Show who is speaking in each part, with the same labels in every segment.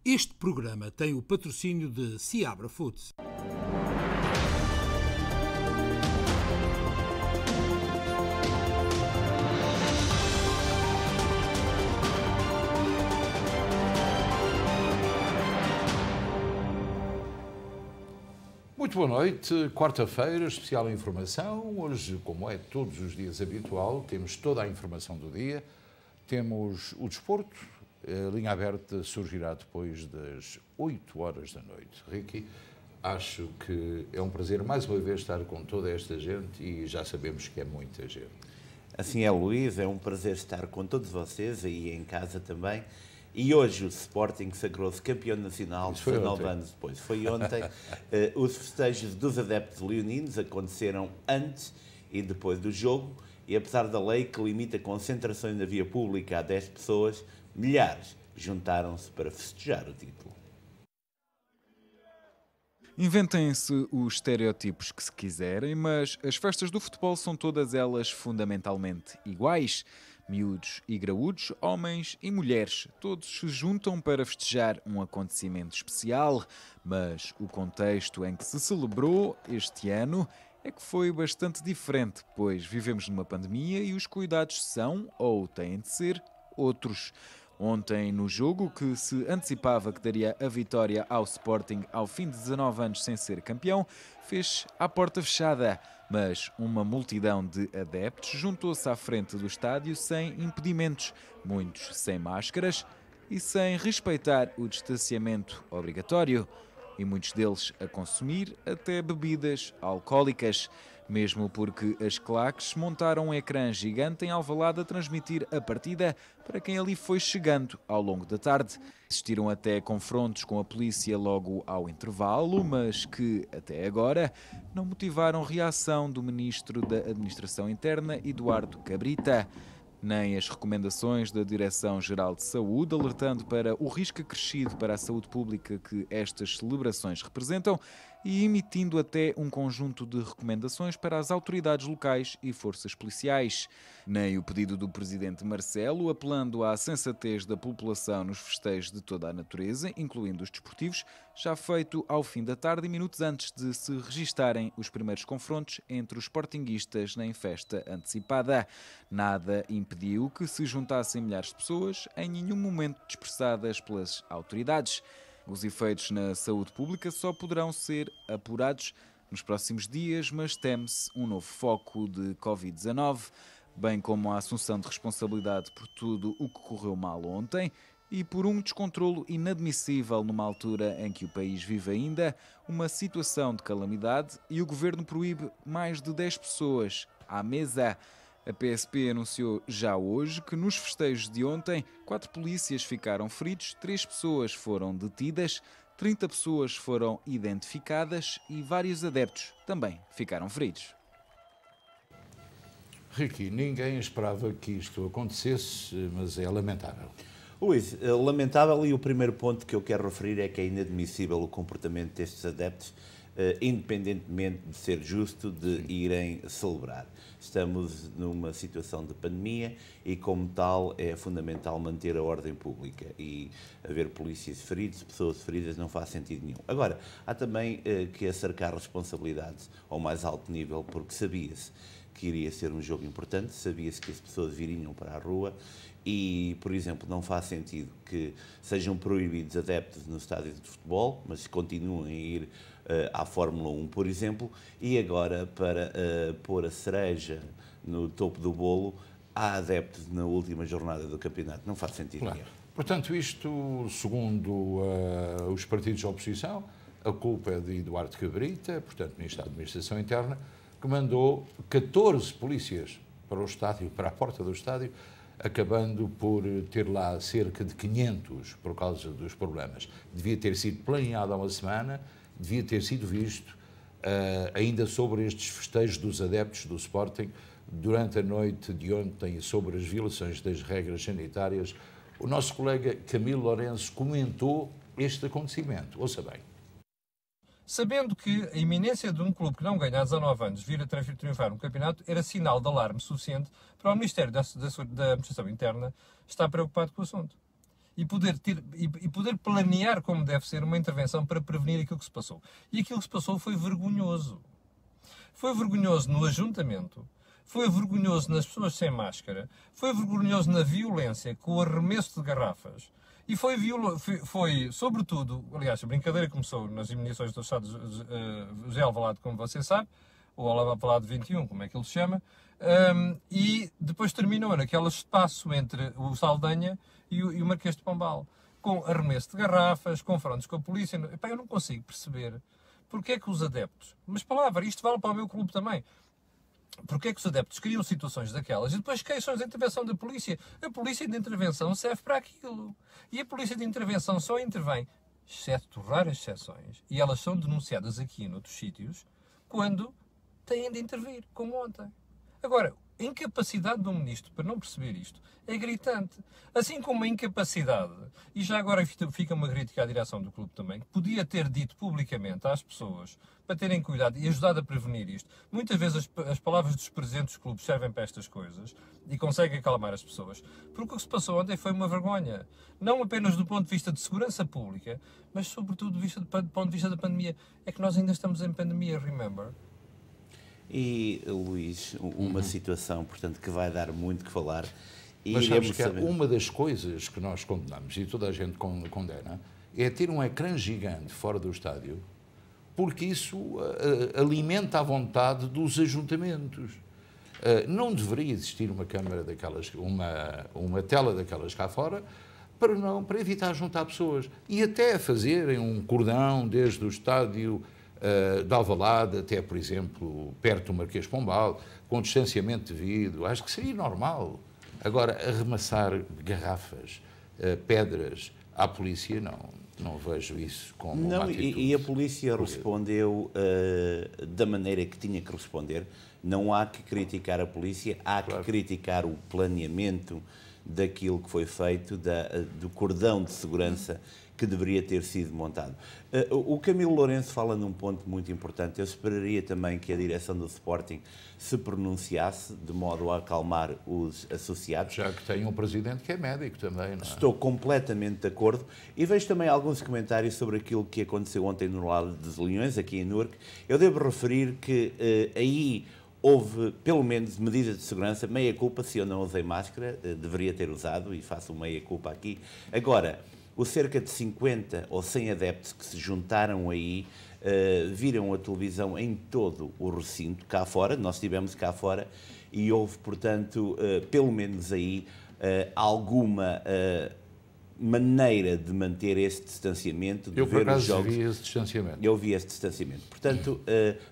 Speaker 1: Este programa tem o patrocínio de Seabra Foods.
Speaker 2: Muito boa noite, quarta-feira, especial informação. Hoje, como é todos os dias habitual, temos toda a informação do dia. Temos o desporto, a linha aberta surgirá depois das 8 horas da noite. Ricky, acho que é um prazer mais uma vez estar com toda esta gente e já sabemos que é muita gente.
Speaker 3: Assim é, Luís, é um prazer estar com todos vocês, aí em casa também. E hoje o Sporting sagrou-se campeão nacional 19 anos depois. Foi ontem. Os festejos dos adeptos leoninos aconteceram antes e depois do jogo e apesar da lei que limita concentrações na via pública a 10 pessoas, milhares juntaram-se para festejar o título.
Speaker 4: Inventem-se os estereótipos que se quiserem, mas as festas do futebol são todas elas fundamentalmente iguais. Miúdos e graúdos, homens e mulheres, todos se juntam para festejar um acontecimento especial, mas o contexto em que se celebrou este ano é que foi bastante diferente, pois vivemos numa pandemia e os cuidados são, ou têm de ser, outros. Ontem, no jogo que se antecipava que daria a vitória ao Sporting ao fim de 19 anos sem ser campeão, fez à porta fechada. Mas uma multidão de adeptos juntou-se à frente do estádio sem impedimentos, muitos sem máscaras e sem respeitar o distanciamento obrigatório. E muitos deles a consumir até bebidas alcoólicas, mesmo porque as claques montaram um ecrã gigante em Alvalade a transmitir a partida para quem ali foi chegando ao longo da tarde. Existiram até confrontos com a polícia logo ao intervalo, mas que, até agora, não motivaram reação do Ministro da Administração Interna, Eduardo Cabrita, nem as recomendações da Direção-Geral de Saúde, alertando para o risco acrescido para a saúde pública que estas celebrações representam e emitindo até um conjunto de recomendações para as autoridades locais e forças policiais. Nem o pedido do Presidente Marcelo, apelando à sensatez da população nos festejos de toda a natureza, incluindo os desportivos, já feito ao fim da tarde e minutos antes de se registarem os primeiros confrontos entre os sportinguistas em festa antecipada. Nada impediu que se juntassem milhares de pessoas, em nenhum momento dispersadas pelas autoridades. Os efeitos na saúde pública só poderão ser apurados nos próximos dias, mas teme-se um novo foco de Covid-19, bem como a assunção de responsabilidade por tudo o que correu mal ontem e por um descontrolo inadmissível numa altura em que o país vive ainda uma situação de calamidade e o governo proíbe mais de 10 pessoas à mesa. A PSP anunciou já hoje que nos festejos de ontem 4 polícias ficaram feridos, 3 pessoas foram detidas, 30 pessoas foram identificadas e vários adeptos também ficaram feridos.
Speaker 2: Ricky, ninguém esperava que isto acontecesse, mas é lamentável.
Speaker 3: Luís, lamentável, e o primeiro ponto que eu quero referir é que é inadmissível o comportamento destes adeptos, independentemente de ser justo de irem celebrar. Estamos numa situação de pandemia e, como tal, é fundamental manter a ordem pública e haver polícias feridos, pessoas feridas, não faz sentido nenhum. Agora, há também que acercar responsabilidades ao mais alto nível, porque sabia-se que iria ser um jogo importante, sabia-se que as pessoas viriam para a rua e, por exemplo, não faz sentido que sejam proibidos adeptos no estádio de futebol, mas continuem a ir à Fórmula 1, por exemplo, e agora, para pôr a cereja no topo do bolo, há adeptos na última jornada do campeonato. Não faz sentido nenhum.
Speaker 2: Portanto, isto, segundo os partidos de oposição, a culpa é de Eduardo Cabrita, portanto, Ministro da Administração Interna, que mandou 14 polícias para o estádio, para a porta do estádio, acabando por ter lá cerca de 500 por causa dos problemas. Devia ter sido planeado há uma semana, devia ter sido visto, ainda sobre estes festejos dos adeptos do Sporting, durante a noite de ontem, sobre as violações das regras sanitárias. O nosso colega Camilo Lourenço comentou este acontecimento. Ouça bem.
Speaker 5: Sabendo que a iminência de um clube que não ganha há 19 anos vir a triunfar um campeonato era sinal de alarme suficiente para o Ministério da Administração Interna estar preocupado com o assunto. e poder planear como deve ser uma intervenção para prevenir aquilo que se passou. E aquilo que se passou foi vergonhoso. Foi vergonhoso no ajuntamento, foi vergonhoso nas pessoas sem máscara, foi vergonhoso na violência com o arremesso de garrafas e foi sobretudo, aliás, a brincadeira começou nas imediações do Estado de José Alvalade, como você sabe, ou Alvalade 21, como é que ele se chama, e depois terminou naquele espaço entre o Saldanha e o Marquês de Pombal, com arremesso de garrafas, confrontos com a polícia. Epá, eu não consigo perceber porque é que os adeptos, mas palavra, isto vale para o meu clube também, porque é que os adeptos criam situações daquelas e depois queixam da intervenção da polícia. A polícia de intervenção serve para aquilo. E a polícia de intervenção só intervém, exceto raras exceções, e elas são denunciadas aqui e noutros sítios, quando têm de intervir, como ontem. Agora, a incapacidade do ministro para não perceber isto é gritante. Assim como a incapacidade, e já agora fica uma crítica à direção do clube também, que podia ter dito publicamente às pessoas para terem cuidado e ajudado a prevenir isto. Muitas vezes as palavras dos presidentes dos clubes servem para estas coisas e conseguem acalmar as pessoas. Porque o que se passou ontem foi uma vergonha. Não apenas do ponto de vista de segurança pública, mas sobretudo do ponto de vista da pandemia. É que nós ainda estamos em pandemia, remember?
Speaker 3: E, Luís, uma situação, portanto, que vai dar muito que falar. E
Speaker 2: mas sabes que uma das coisas que nós condenamos, e toda a gente condena, é ter um ecrã gigante fora do estádio, porque isso alimenta a vontade dos ajuntamentos. Não deveria existir uma câmara daquelas, uma tela daquelas cá fora, para evitar juntar pessoas. E até fazerem um cordão desde o estádio de Alvalade até, por exemplo, perto do Marquês de Pombal, com distanciamento devido, acho que seria normal. Agora, arremassar garrafas, pedras à polícia, não vejo isso como uma atitude.
Speaker 3: E a polícia respondeu da maneira que tinha que responder. Não há que criticar a polícia, há que criticar o planeamento daquilo que foi feito, do cordão de segurança que deveria ter sido montado. O Camilo Lourenço fala num ponto muito importante. Eu esperaria também que a direção do Sporting se pronunciasse de modo a acalmar os associados.
Speaker 2: Já que tem um presidente que é médico também, não é?
Speaker 3: Estou completamente de acordo. E vejo também alguns comentários sobre aquilo que aconteceu ontem no lado dos Leões, aqui em Newark. Eu devo referir que aí houve, pelo menos, medidas de segurança. Meia-culpa, se eu não usei máscara, deveria ter usado, e faço meia-culpa aqui. Agora, os cerca de 50 ou 100 adeptos que se juntaram aí viram a televisão em todo o recinto, cá fora, nós estivemos cá fora, e houve, portanto, pelo menos aí, alguma maneira de manter esse distanciamento, de ver os jogos.
Speaker 2: Vi esse distanciamento.
Speaker 3: Eu vi esse distanciamento. Portanto,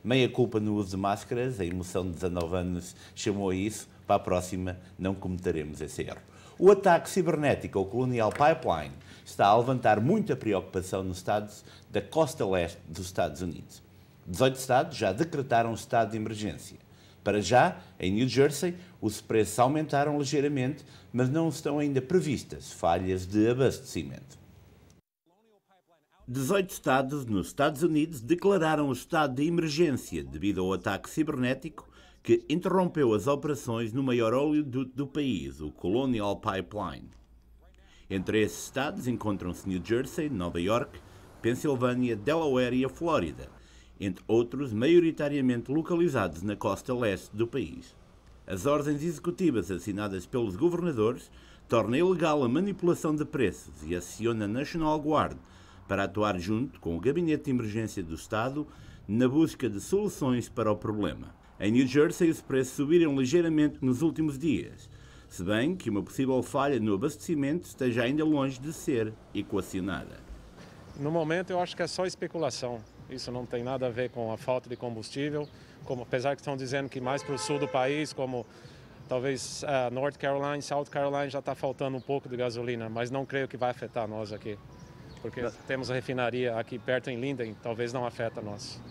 Speaker 3: meia culpa no uso de máscaras, a emoção de 19 anos chamou a isso, para a próxima não cometeremos esse erro. O ataque cibernético ao Colonial Pipeline está a levantar muita preocupação nos estados da costa leste dos Estados Unidos. 18 estados já decretaram estado de emergência. Para já, em New Jersey, os preços aumentaram ligeiramente, mas não estão ainda previstas falhas de abastecimento. 18 estados nos Estados Unidos declararam o estado de emergência devido ao ataque cibernético que interrompeu as operações no maior oleoduto do país, o Colonial Pipeline. Entre esses estados encontram-se New Jersey, Nova York, Pensilvânia, Delaware e a Flórida, entre outros maioritariamente localizados na costa leste do país. As ordens executivas assinadas pelos governadores tornam ilegal a manipulação de preços e aciona a National Guard para atuar junto com o Gabinete de Emergência do Estado na busca de soluções para o problema. Em New Jersey, os preços subiram ligeiramente nos últimos dias, se bem que uma possível falha no abastecimento esteja ainda longe de ser equacionada.
Speaker 6: No momento, eu acho que é só especulação. Isso não tem nada a ver com a falta de combustível, apesar que estão dizendo que mais para o sul do país, como talvez North Carolina, South Carolina, já está faltando um pouco de gasolina, mas não creio que vai afetar nós aqui, porque temos a refinaria aqui perto em Linden, talvez não afeta nós.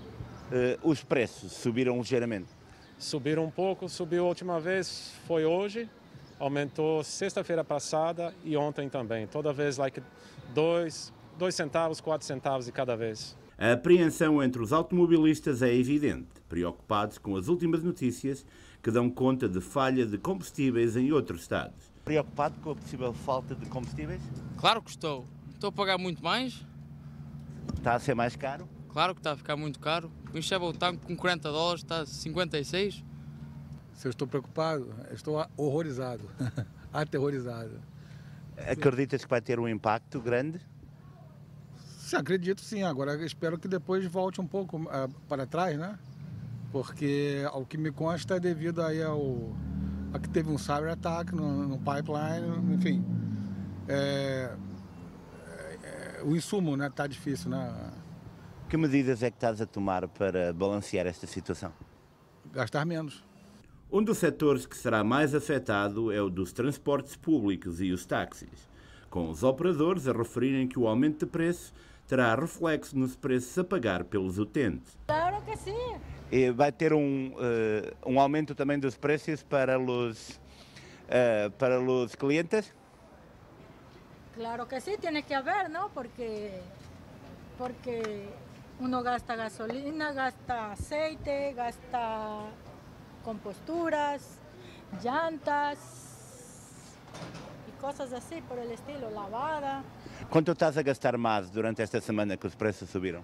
Speaker 3: Os preços subiram ligeiramente?
Speaker 6: Subiram um pouco, subiu a última vez, foi hoje, aumentou sexta-feira passada e ontem também, toda vez 2 centavos, 4 centavos de cada vez.
Speaker 3: A apreensão entre os automobilistas é evidente, preocupados com as últimas notícias que dão conta de falha de combustíveis em outros estados. Preocupado com a possível falta de combustíveis?
Speaker 7: Claro que estou. Estou a pagar muito mais.
Speaker 3: Está a ser mais caro?
Speaker 7: Claro que está a ficar muito caro. Encheva o tanque com 40 dólares, está a 56.
Speaker 8: Se eu estou preocupado, eu estou horrorizado, aterrorizado.
Speaker 3: Acreditas que vai ter um impacto grande?
Speaker 8: Sim, acredito sim. Agora espero que depois volte um pouco para trás, né? Porque ao que me consta é devido aí a que teve um cyber attack no pipeline, enfim. O insumo, né, tá difícil, né?
Speaker 3: Que medidas é que estás a tomar para balancear esta situação?
Speaker 8: Gastar menos.
Speaker 3: Um dos setores que será mais afetado é o dos transportes públicos e os táxis, com os operadores a referirem que o aumento de preço terá reflexo nos preços a pagar pelos utentes.
Speaker 9: Claro que sim.
Speaker 3: E vai ter um aumento também dos preços para os clientes?
Speaker 9: Claro que sí, tiene que haber, ¿no? Porque uno gasta gasolina, gasta aceite, gasta composturas, llantas y cosas así por el estilo, lavada.
Speaker 3: Quanto estás a gastar mais durante esta semana que os preços subiram?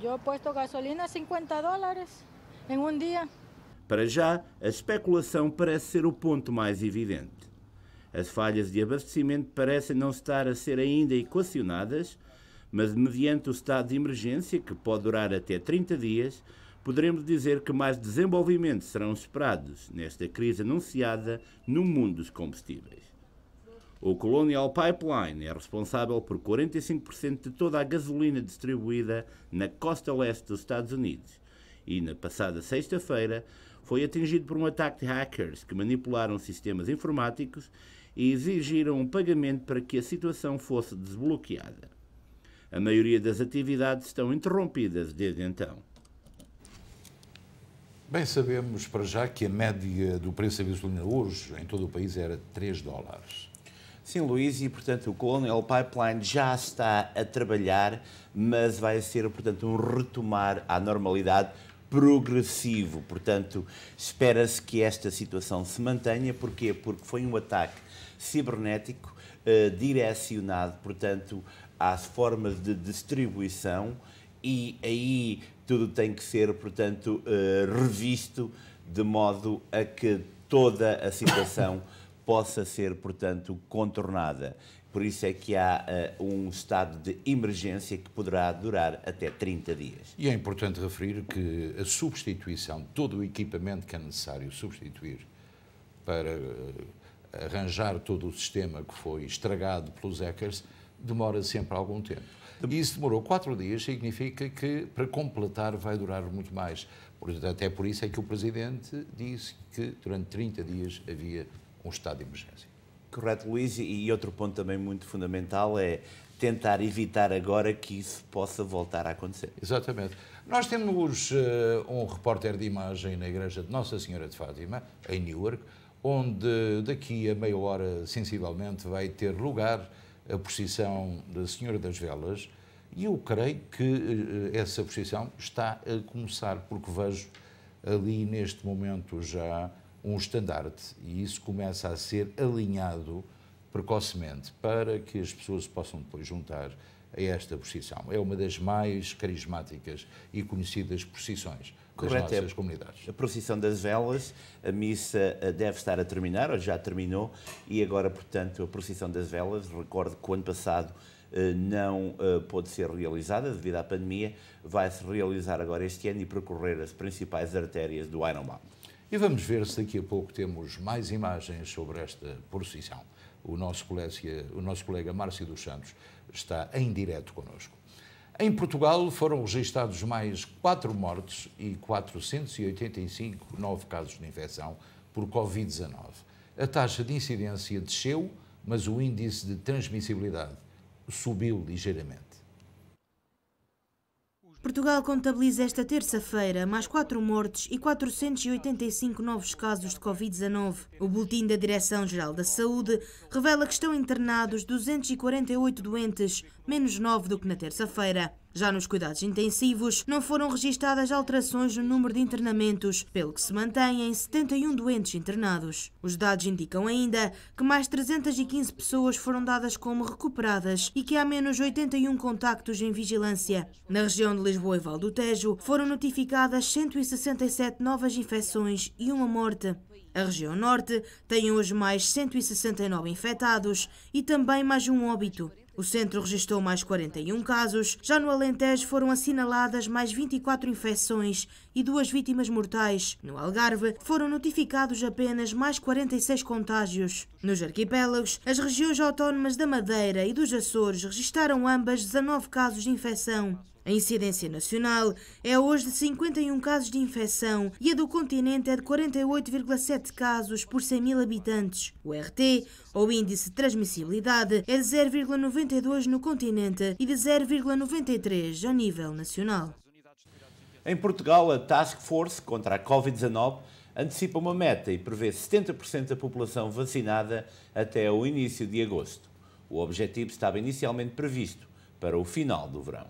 Speaker 9: Yo he puesto gasolina $50 en un día.
Speaker 3: Para já, a especulação parece ser o ponto mais evidente. As falhas de abastecimento parecem não estar a ser ainda equacionadas, mas mediante o estado de emergência, que pode durar até 30 dias, poderemos dizer que mais desenvolvimentos serão esperados nesta crise anunciada no mundo dos combustíveis. O Colonial Pipeline é responsável por 45% de toda a gasolina distribuída na costa leste dos Estados Unidos e, na passada sexta-feira, foi atingido por um ataque de hackers que manipularam sistemas informáticos e exigiram um pagamento para que a situação fosse desbloqueada. A maioria das atividades estão interrompidas desde então.
Speaker 2: Bem, sabemos para já que a média do preço da gasolina hoje em todo o país era $3.
Speaker 3: Sim, Luís, e portanto o Colonial Pipeline já está a trabalhar, mas vai ser, portanto, um retomar à normalidade progressivo. Portanto, espera-se que esta situação se mantenha. Porquê? Porque foi um ataque cibernético direcionado, portanto, às formas de distribuição, e aí tudo tem que ser, portanto, revisto de modo a que toda a situação possa ser, portanto, contornada. Por isso é que há um estado de emergência que poderá durar até 30 dias.
Speaker 2: E é importante referir que a substituição de todo o equipamento que é necessário substituir para arranjar todo o sistema que foi estragado pelos hackers demora sempre algum tempo. E isso demorou 4 dias, significa que para completar vai durar muito mais. Até por isso é que o Presidente disse que durante 30 dias havia um estado de emergência.
Speaker 3: Correto, Luís, e outro ponto também muito fundamental é tentar evitar agora que isso possa voltar a acontecer.
Speaker 2: Exatamente. Nós temos um repórter de imagem na igreja de Nossa Senhora de Fátima, em Newark, onde daqui a meia hora, sensivelmente, vai ter lugar a procissão da Senhora das Velas, e eu creio que essa procissão está a começar, porque vejo ali neste momento já um estandarte, e isso começa a ser alinhado precocemente para que as pessoas se possam depois juntar a esta procissão. É uma das mais carismáticas e conhecidas procissões das nossas comunidades.
Speaker 3: A procissão das velas, a missa deve estar a terminar, ou já terminou, e agora, portanto, a procissão das velas, recordo que o ano passado não pôde ser realizada devido à pandemia, vai-se realizar agora este ano e percorrer as principais artérias do Ironman.
Speaker 2: E vamos ver se daqui a pouco temos mais imagens sobre esta procissão. O nosso colega Márcio dos Santos está em direto connosco. Em Portugal foram registados mais 4 mortes e 485 novos casos de infecção por Covid-19. A taxa de incidência desceu, mas o índice de transmissibilidade subiu ligeiramente.
Speaker 10: Portugal contabiliza esta terça-feira mais 4 mortes e 485 novos casos de Covid-19. O boletim da Direção-Geral da Saúde revela que estão internados 248 doentes, menos 9 do que na terça-feira. Já nos cuidados intensivos, não foram registadas alterações no número de internamentos, pelo que se mantém em 71 doentes internados. Os dados indicam ainda que mais 315 pessoas foram dadas como recuperadas e que há menos 81 contactos em vigilância. Na região de Lisboa e Val do Tejo, foram notificadas 167 novas infecções e uma morte. A região norte tem hoje mais 169 infectados e também mais um óbito. O centro registrou mais 41 casos, já no Alentejo foram assinaladas mais 24 infecções e 2 vítimas mortais. No Algarve foram notificados apenas mais 46 contágios. Nos arquipélagos, as regiões autónomas da Madeira e dos Açores registaram ambas 19 casos de infecção. A incidência nacional é hoje de 51 casos de infecção e a do continente é de 48,7 casos por 100 mil habitantes. O RT, ou índice de transmissibilidade, é de 0,92 no continente e de 0,93 a nível nacional.
Speaker 3: Em Portugal, a Task Force contra a Covid-19 antecipa uma meta e prevê 70% da população vacinada até o início de agosto. O objetivo estava inicialmente previsto para o final do verão.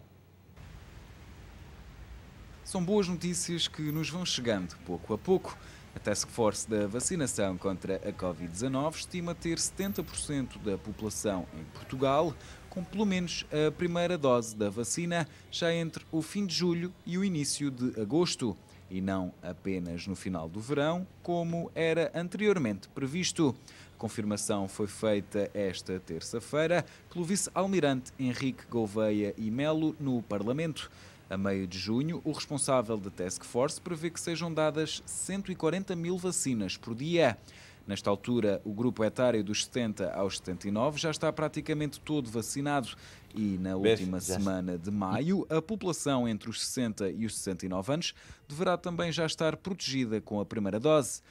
Speaker 4: São boas notícias que nos vão chegando pouco a pouco. A Task Force da vacinação contra a Covid-19 estima ter 70% da população em Portugal com pelo menos a primeira dose da vacina já entre o fim de julho e o início de agosto, e não apenas no final do verão, como era anteriormente previsto. A confirmação foi feita esta terça-feira pelo vice-almirante Henrique Gouveia e Melo no Parlamento. A meio de junho, o responsável da Task Force prevê que sejam dadas 140 mil vacinas por dia. Nesta altura, o grupo etário dos 70 aos 79 já está praticamente todo vacinado e, na última semana de maio, a população entre os 60 e os 69 anos deverá também já estar protegida com a primeira dose.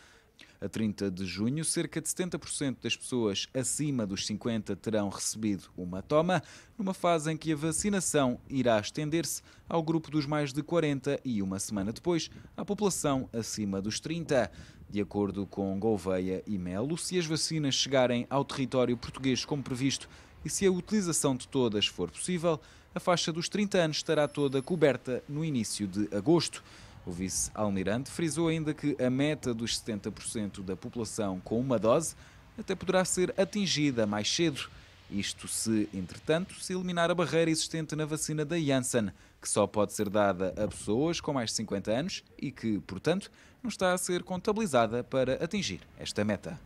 Speaker 4: A 30 de junho, cerca de 70% das pessoas acima dos 50 terão recebido uma toma, numa fase em que a vacinação irá estender-se ao grupo dos mais de 40 e, uma semana depois, à população acima dos 30. De acordo com Gouveia e Melo, se as vacinas chegarem ao território português como previsto e se a utilização de todas for possível, a faixa dos 30 anos estará toda coberta no início de agosto. O vice-almirante frisou ainda que a meta dos 70% da população com uma dose até poderá ser atingida mais cedo. Isto se, entretanto, se eliminar a barreira existente na vacina da Janssen, que só pode ser dada a pessoas com mais de 50 anos e que, portanto, não está a ser contabilizada para atingir esta meta.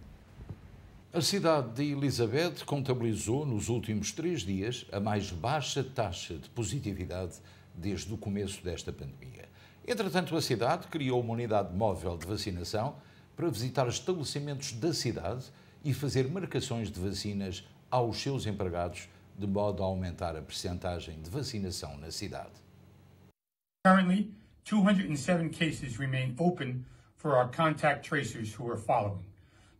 Speaker 2: A cidade de Elizabeth contabilizou nos últimos 3 dias a mais baixa taxa de positividade desde o começo desta pandemia. Entretanto, a cidade criou uma unidade móvel de vacinação para visitar estabelecimentos da cidade e fazer marcações de vacinas aos seus empregados, de modo a aumentar a percentagem de vacinação na cidade.
Speaker 11: Currently, 207 cases remain open for our contact tracers who are following.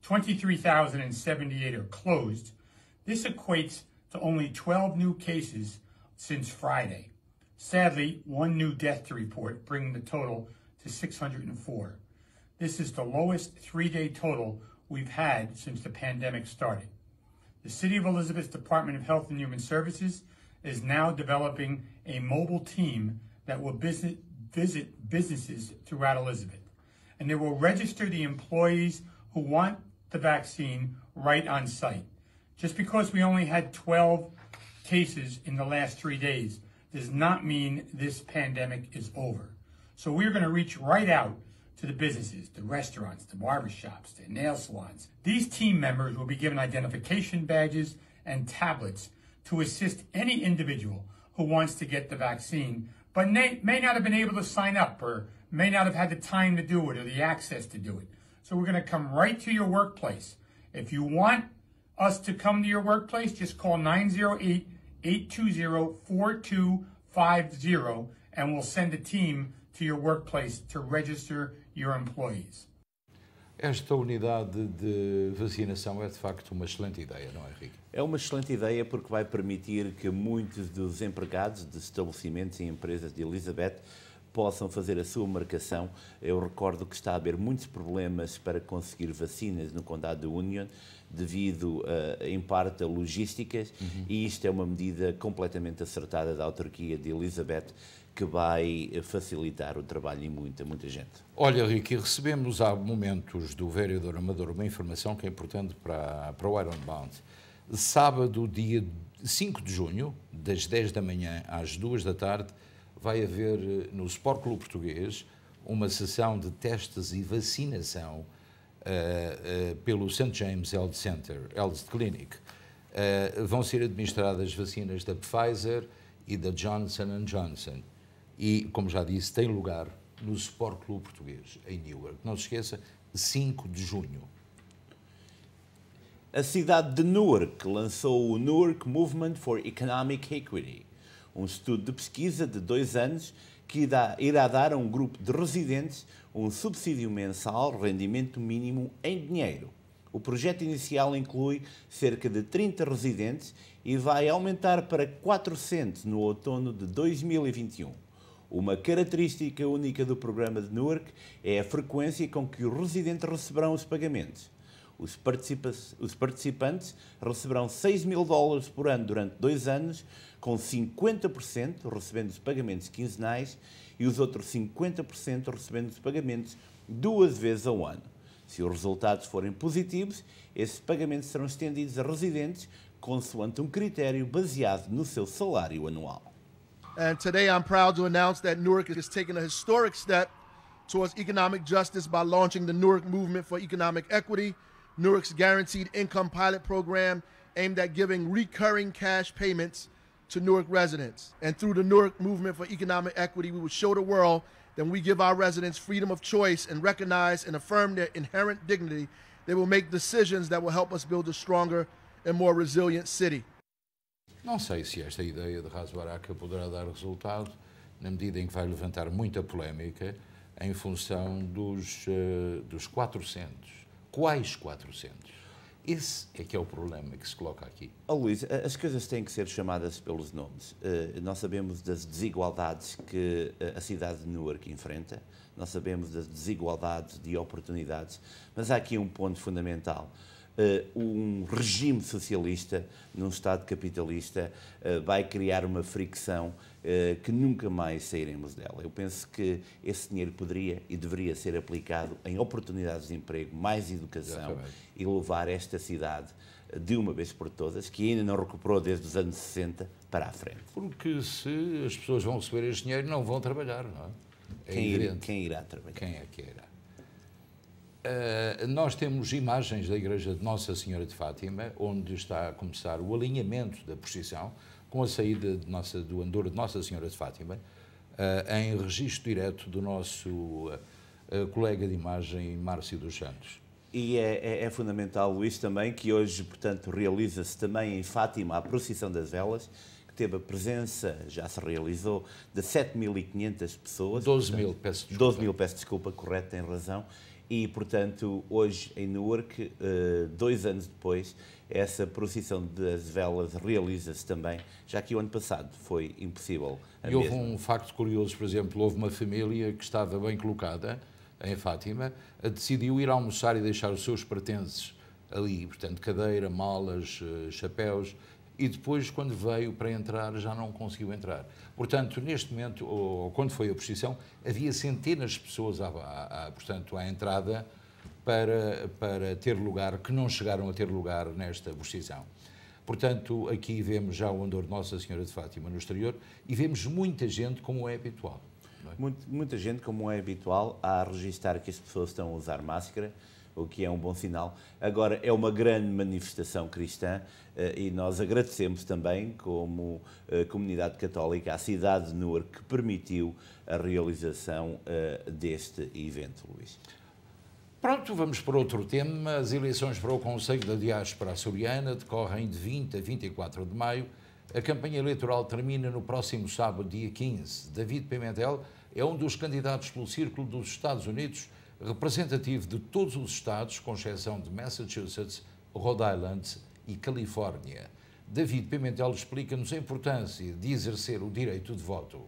Speaker 11: 23,078 are closed. This equates to only 12 new cases since Friday. Sadly, 1 new death to report, bringing the total to 604. This is the lowest 3-day total we've had since the pandemic started. The City of Elizabeth's Department of Health and Human Services is now developing a mobile team that will visit businesses throughout Elizabeth. And they will register the employees who want the vaccine right on site. Just because we only had 12 cases in the last 3 days does not mean this pandemic is over. So we're going to reach right out to the businesses, the restaurants, the barbershops, the nail salons. These team members will be given identification badges and tablets to assist any individual who wants to get the vaccine, but may not have been able to sign up or may not have had the time to do it or the access to do it. So we're going to come right to your workplace. If you want us to come to your workplace, just call 908-820-4250 and we'll send a team to your workplace to register your employees.
Speaker 2: Esta unidade de vacinação é de facto uma excelente ideia, não é, Henrique?
Speaker 3: É uma excelente ideia porque vai permitir que muitos dos empregados de estabelecimentos e empresas de Elizabeth possam fazer a sua marcação. Eu recordo que está a haver muitos problemas para conseguir vacinas no condado de Union, devido, em parte, a logísticas, e isto é uma medida completamente acertada da autarquia de Elizabeth, que vai facilitar o trabalho de muita gente.
Speaker 2: Olha, Ricky, recebemos há momentos do vereador Amador uma informação que é importante para o Ironbound. Sábado, dia 5 de junho, das 10 da manhã às 2 da tarde, vai haver no Sport Clube Português uma sessão de testes e vacinação pelo St. James Health Clinic. Vão ser administradas vacinas da Pfizer e da Johnson & Johnson. E, como já disse, tem lugar no Sport Clube Português, em Newark. Não se esqueça, 5 de junho.
Speaker 3: A cidade de Newark lançou o Newark Movement for Economic Equity, um estudo de pesquisa de 2 anos que irá dar a um grupo de residentes um subsídio mensal, rendimento mínimo em dinheiro. O projeto inicial inclui cerca de 30 residentes e vai aumentar para 400 no outono de 2021. Uma característica única do programa de Newark é a frequência com que os residentes receberão os pagamentos. Os participantes receberão $6.000 por ano durante 2 anos, com 50% recebendo os pagamentos quinzenais e os outros 50% recebendo os pagamentos 2 vezes ao ano. Se os resultados forem positivos, esses pagamentos serão estendidos a residentes consoante um critério baseado no seu salário anual.
Speaker 12: And today I'm proud to announce that Newark is taking a historic step towards economic justice by launching the Newark Movement for Economic Equity, Newark's Guaranteed Income Pilot Program aimed at giving recurring cash payments to Newark residents. And through the Newark Movement for Economic Equity, we will show the world that we give our residents freedom of choice and recognize and affirm their inherent dignity. They will make decisions that will help us build a stronger and more resilient city.
Speaker 2: Não sei se esta ideia de Ras Baraka poderá dar resultado, na medida em que vai levantar muita polémica em função dos 400. Quais 400? Esse é que é o problema que se coloca aqui.
Speaker 3: Luís, as coisas têm que ser chamadas pelos nomes. Nós sabemos das desigualdades que a cidade de Newark enfrenta, nós sabemos das desigualdades de oportunidades, mas há aqui um ponto fundamental. Um regime socialista, num Estado capitalista, vai criar uma fricção que nunca mais sairemos dela. Eu penso que esse dinheiro poderia e deveria ser aplicado em oportunidades de emprego, mais educação. Exatamente. E levar esta cidade, de uma vez por todas, que ainda não recuperou desde os anos 60, para a frente.
Speaker 2: Porque se as pessoas vão receber este dinheiro, não vão trabalhar, não é?
Speaker 3: Quem irá trabalhar?
Speaker 2: Quem é que irá? Nós temos imagens da Igreja de Nossa Senhora de Fátima, onde está a começar o alinhamento da procissão, com a saída do andor de Nossa Senhora de Fátima, em registro direto do nosso colega de imagem, Márcio dos Santos.
Speaker 3: E é fundamental, Luís, também, que hoje, portanto, realiza-se também em Fátima a procissão das velas, que teve a presença, já se realizou, de 7.500 pessoas.
Speaker 2: 12.000, peço desculpa.
Speaker 3: 12.000, peço desculpa, correto, tem razão. E, portanto, hoje em Newark, 2 anos depois, essa procissão das velas realiza-se também, já que o ano passado foi impossível.
Speaker 2: E houve um facto curioso, por exemplo, houve uma família que estava bem colocada em Fátima, decidiu ir almoçar e deixar os seus pertences ali, portanto, cadeira, malas, chapéus, e depois, quando veio para entrar, já não conseguiu entrar. Portanto, neste momento, ou quando foi a procissão, havia centenas de pessoas portanto, à entrada para ter lugar, que não chegaram a ter lugar nesta procissão. Portanto, aqui vemos já o andor de Nossa Senhora de Fátima no exterior e vemos muita gente, como é habitual. Não é?
Speaker 3: Muita gente, como é habitual, a registrar que as pessoas estão a usar máscara, o que é um bom sinal. Agora, é uma grande manifestação cristã e nós agradecemos também, como comunidade católica, à cidade de Newark, que permitiu a realização deste evento, Luís.
Speaker 2: Pronto, vamos para outro tema. As eleições para o Conselho da Diáspora Açoriana decorrem de 20 a 24 de maio. A campanha eleitoral termina no próximo sábado, dia 15. David Pimentel é um dos candidatos pelo Círculo dos Estados Unidos, representativo de todos os estados, com exceção de Massachusetts, Rhode Island e Califórnia. David Pimentel explica-nos a importância de exercer o direito de voto.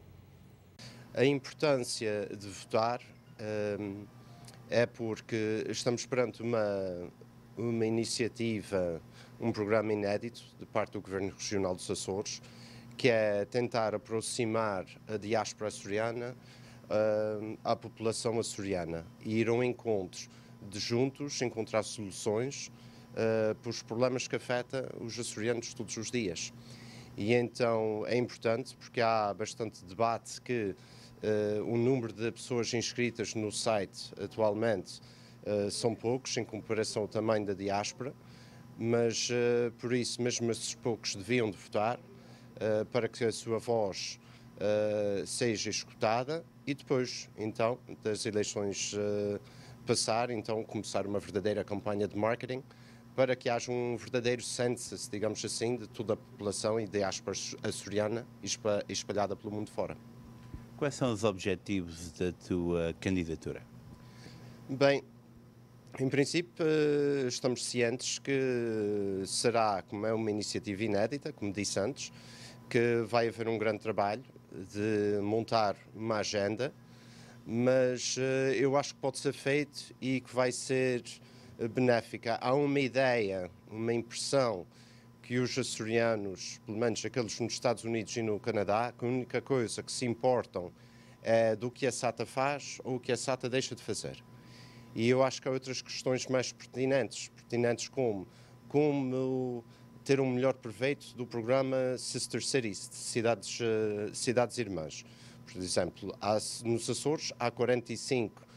Speaker 13: A importância de votar é porque estamos perante uma iniciativa, um programa inédito de parte do Governo Regional dos Açores, que é tentar aproximar a diáspora açoriana à população açoriana e ir ao encontro de juntos encontrar soluções para os problemas que afetam os açorianos todos os dias. E então é importante porque há bastante debate que o número de pessoas inscritas no site atualmente são poucos em comparação ao tamanho da diáspora, mas por isso mesmo esses poucos deviam de votar para que a sua voz seja escutada e depois então das eleições passar, então começar uma verdadeira campanha de marketing para que haja um verdadeiro census, digamos assim, de toda a população e diáspora açoriana espalhada pelo mundo fora.
Speaker 3: Quais são os objetivos da tua candidatura?
Speaker 13: Bem, em princípio estamos cientes que será, como é uma iniciativa inédita, como disse antes, que vai haver um grande trabalho de montar uma agenda, mas eu acho que pode ser feito e que vai ser benéfica. Há uma ideia, uma impressão que os açorianos, pelo menos aqueles nos Estados Unidos e no Canadá, que a única coisa que se importam é do que a SATA faz ou o que a SATA deixa de fazer. E eu acho que há outras questões mais pertinentes como ter um melhor proveito do programa Sister Cities, cidades irmãs. Por exemplo, nos Açores há 45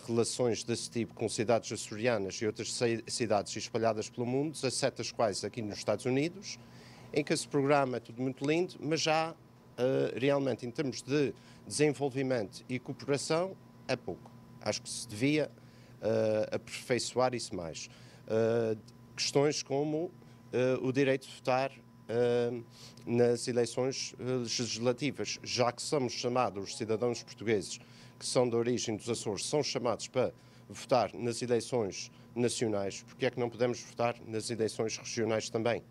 Speaker 13: relações desse tipo com cidades açorianas e outras cidades espalhadas pelo mundo, 17 das quais aqui nos Estados Unidos, em que esse programa é tudo muito lindo, mas já realmente em termos de desenvolvimento e cooperação é pouco. Acho que se devia aperfeiçoar isso mais. Questões como o direito de votar nas eleições legislativas, já que somos chamados, os cidadãos portugueses que são de origem dos Açores, são chamados para votar nas eleições nacionais, porque é que não podemos votar nas eleições regionais também?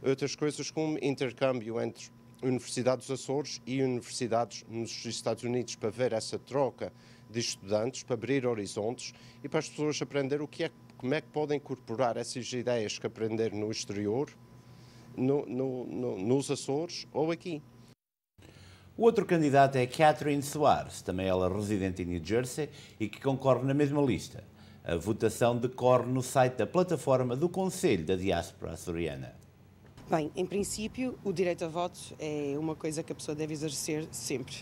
Speaker 13: Outras coisas como intercâmbio entre a Universidade dos Açores e universidades nos Estados Unidos, para ver essa troca de estudantes, para abrir horizontes e para as pessoas aprender como é que podem incorporar essas ideias que aprenderam no exterior, nos Açores ou aqui.
Speaker 3: O outro candidato é Catherine Soares, também ela residente em New Jersey e que concorre na mesma lista. A votação decorre no site da plataforma do Conselho da Diáspora Açoriana.
Speaker 14: Bem, em princípio, o direito a voto é uma coisa que a pessoa deve exercer sempre.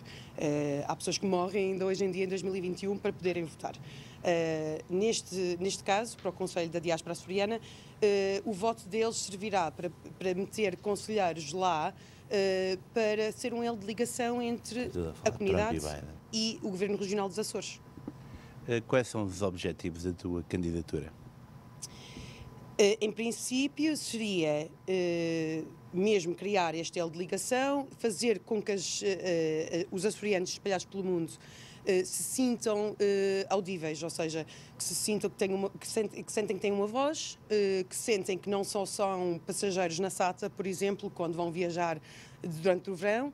Speaker 14: Há pessoas que morrem ainda hoje em dia, em 2021, para poderem votar. Neste caso, para o Conselho da Diáspora Açoriana, o voto deles servirá para meter conselheiros lá, para ser um elo de ligação entre a comunidade e o Governo Regional dos Açores.
Speaker 3: Quais são os objetivos da tua candidatura?
Speaker 14: Em princípio, seria mesmo criar este elo de ligação, fazer com que os açorianos espalhados pelo mundo se sintam audíveis, ou seja, que se sintam que sentem que têm uma voz, que sentem que não só são passageiros na SATA, por exemplo, quando vão viajar durante o verão,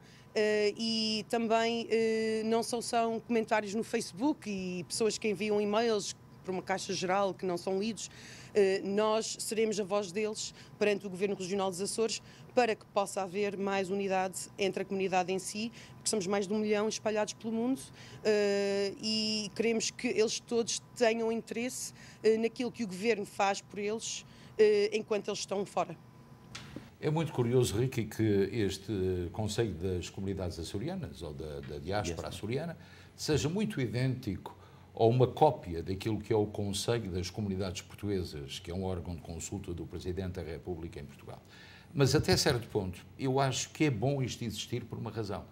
Speaker 14: e também não só são comentários no Facebook e pessoas que enviam e-mails para uma caixa geral que não são lidos. Nós seremos a voz deles perante o Governo Regional dos Açores para que possa haver mais unidade entre a comunidade em si, porque somos mais de 1 milhão espalhados pelo mundo e queremos que eles todos tenham interesse naquilo que o Governo faz por eles enquanto eles estão fora.
Speaker 2: É muito curioso, Ricky, que este Conselho das Comunidades Açorianas, ou da Diáspora Açoriana, seja muito idêntico ou uma cópia daquilo que é o Conselho das Comunidades Portuguesas, que é um órgão de consulta do Presidente da República em Portugal. Mas até certo ponto, eu acho que é bom isto existir por uma razão.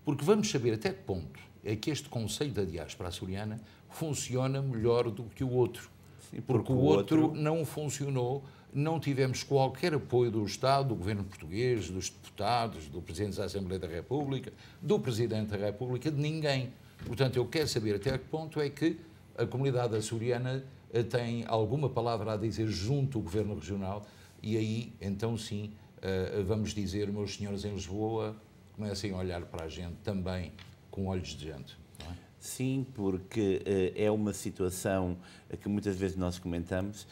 Speaker 2: Porque vamos saber até que ponto é que este Conselho da Diáspora Açoriana funciona melhor do que o outro. Sim, porque o outro não funcionou, não tivemos qualquer apoio do Estado, do Governo português, dos deputados, do Presidente da Assembleia da República, do Presidente da República, de ninguém. Portanto, eu quero saber até que ponto é que a comunidade açoriana tem alguma palavra a dizer junto ao Governo Regional e aí, então sim, vamos dizer, meus senhores em Lisboa, comecem a olhar para a gente também com olhos de gente. Não é?
Speaker 3: Sim, porque é uma situação que muitas vezes nós comentamos,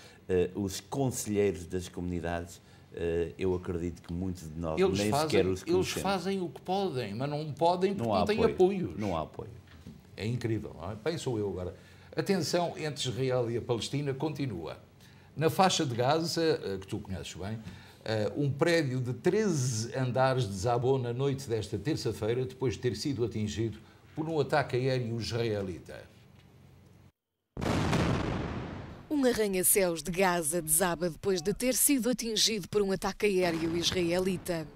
Speaker 3: os conselheiros das comunidades, eu acredito que muitos de nós nem sequer os conhecemos.
Speaker 2: Eles fazem o que podem, mas não podem porque não têm apoios.
Speaker 3: Não há apoio.
Speaker 2: É incrível, não é? Bem, sou eu agora. A tensão entre Israel e a Palestina continua. Na faixa de Gaza, que tu conheces bem, um prédio de 13 andares desabou na noite desta terça-feira, depois de ter sido atingido por um ataque aéreo israelita.
Speaker 15: Um arranha-céus de Gaza desaba depois de ter sido atingido por um ataque aéreo israelita.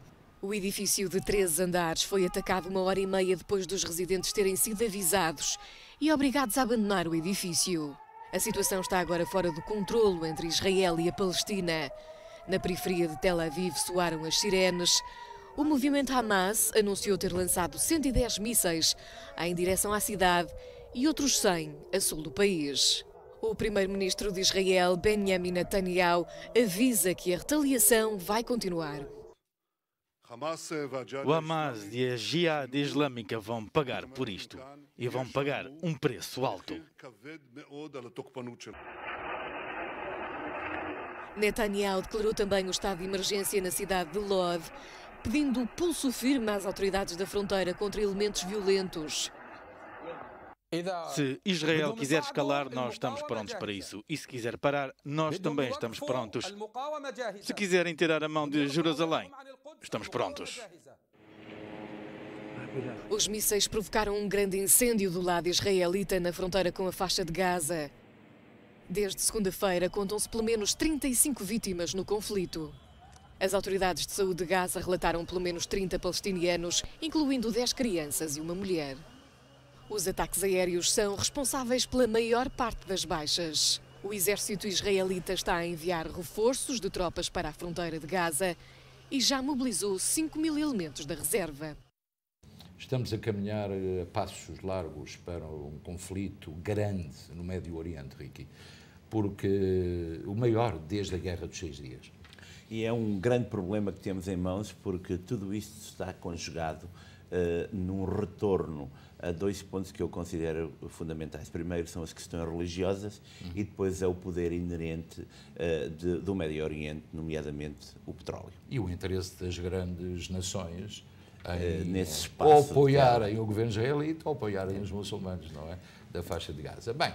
Speaker 15: O edifício de 13 andares foi atacado 1h30 depois dos residentes terem sido avisados e obrigados a abandonar o edifício. A situação está agora fora do controlo entre Israel e a Palestina. Na periferia de Tel Aviv soaram as sirenes. O movimento Hamas anunciou ter lançado 110 mísseis em direção à cidade e outros 100 a sul do país. O primeiro-ministro de Israel, Benjamin Netanyahu, avisa que a retaliação vai continuar.
Speaker 16: O Hamas e a Jihad Islâmica vão pagar por isto e vão pagar um preço alto.
Speaker 15: Netanyahu declarou também o estado de emergência na cidade de Lod, pedindo pulso firme às autoridades da fronteira contra elementos violentos.
Speaker 16: Se Israel quiser escalar, nós estamos prontos para isso. E se quiser parar, nós também estamos prontos. Se quiserem tirar a mão de Jerusalém, estamos prontos.
Speaker 15: Os mísseis provocaram um grande incêndio do lado israelita na fronteira com a faixa de Gaza. Desde segunda-feira, contam-se pelo menos 35 vítimas no conflito. As autoridades de saúde de Gaza relataram pelo menos 30 palestinianos, incluindo 10 crianças e uma mulher. Os ataques aéreos são responsáveis pela maior parte das baixas. O exército israelita está a enviar reforços de tropas para a fronteira de Gaza e já mobilizou 5.000 elementos da reserva.
Speaker 2: Estamos a caminhar a passos largos para um conflito grande no Médio Oriente, Ricky, porque o maior desde a Guerra dos 6 Dias.
Speaker 3: E é um grande problema que temos em mãos, porque tudo isto está conjugado num retorno a 2 pontos que eu considero fundamentais. Primeiro são as questões religiosas e depois é o poder inerente do Médio Oriente, nomeadamente o petróleo.
Speaker 2: E o interesse das grandes nações
Speaker 3: nesse espaço
Speaker 2: ou apoiarem o governo israelita ou apoiarem os muçulmanos, não é? Da faixa de Gaza. Bem,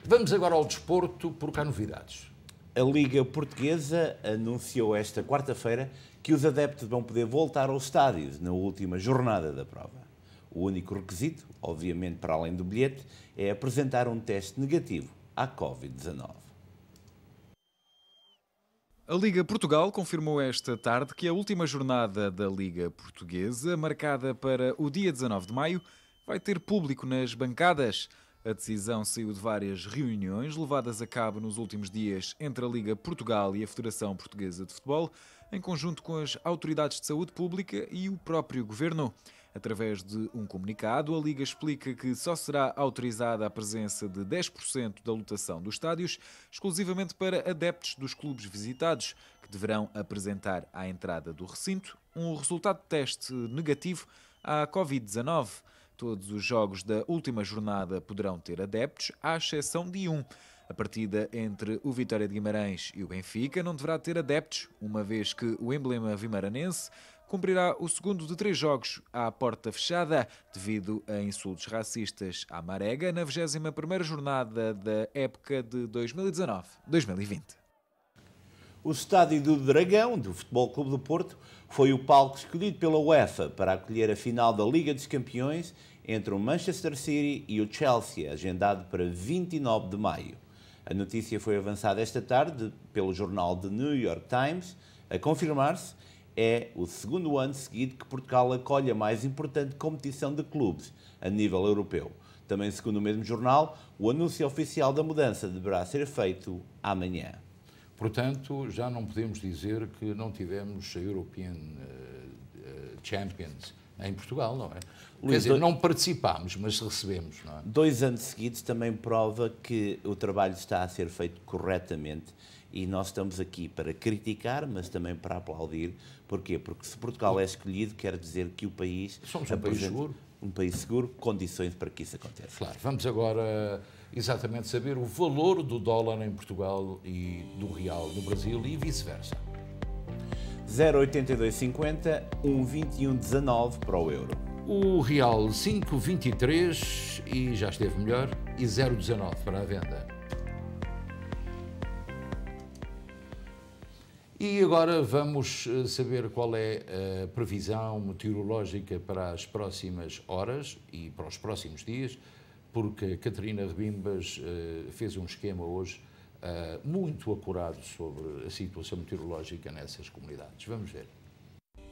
Speaker 2: vamos agora ao desporto, porque há novidades.
Speaker 3: A Liga Portuguesa anunciou esta quarta-feira que os adeptos vão poder voltar aos estádios na última jornada da prova. O único requisito, obviamente para além do bilhete, é apresentar um teste negativo à Covid-19.
Speaker 4: A Liga Portugal confirmou esta tarde que a última jornada da Liga Portuguesa, marcada para o dia 19 de maio, vai ter público nas bancadas. A decisão saiu de várias reuniões levadas a cabo nos últimos dias entre a Liga Portugal e a Federação Portuguesa de Futebol, em conjunto com as autoridades de saúde pública e o próprio governo. Através de um comunicado, a Liga explica que só será autorizada a presença de 10% da lotação dos estádios, exclusivamente para adeptos dos clubes visitados, que deverão apresentar à entrada do recinto um resultado de teste negativo à Covid-19. Todos os jogos da última jornada poderão ter adeptos, à exceção de um. A partida entre o Vitória de Guimarães e o Benfica não deverá ter adeptos, uma vez que o emblema vimaranense cumprirá o segundo de 3 jogos à porta fechada, devido a insultos racistas à Marega na 21ª jornada da época de 2019-2020.
Speaker 3: O estádio do Dragão, do Futebol Clube do Porto, foi o palco escolhido pela UEFA para acolher a final da Liga dos Campeões entre o Manchester City e o Chelsea, agendado para 29 de maio. A notícia foi avançada esta tarde pelo jornal The New York Times. A confirmar-se, é o segundo ano seguido que Portugal acolhe a mais importante competição de clubes a nível europeu. Também, segundo o mesmo jornal, o anúncio oficial da mudança deverá ser feito amanhã.
Speaker 2: Portanto, já não podemos dizer que não tivemos a European Champions em Portugal, não é? Quer dizer, não participámos, mas recebemos, não é?
Speaker 3: 2 anos seguidos também prova que o trabalho está a ser feito corretamente E nós estamos aqui para criticar, mas também para aplaudir. Porquê? Porque se Portugal é escolhido, quer dizer que o país...
Speaker 2: Somos um país seguro.
Speaker 3: Um país seguro, condições para que isso aconteça.
Speaker 2: Claro, vamos agora exatamente saber o valor do dólar em Portugal e do real no Brasil e vice-versa.
Speaker 3: 0,8250, 1,2119 para o euro.
Speaker 2: O real 5,23 e já esteve melhor, e 0,19 para a venda. E agora vamos saber qual é a previsão meteorológica para as próximas horas e para os próximos dias, porque a Catarina Rebimbas fez um esquema hoje muito acurado sobre a situação meteorológica nessas comunidades. Vamos ver.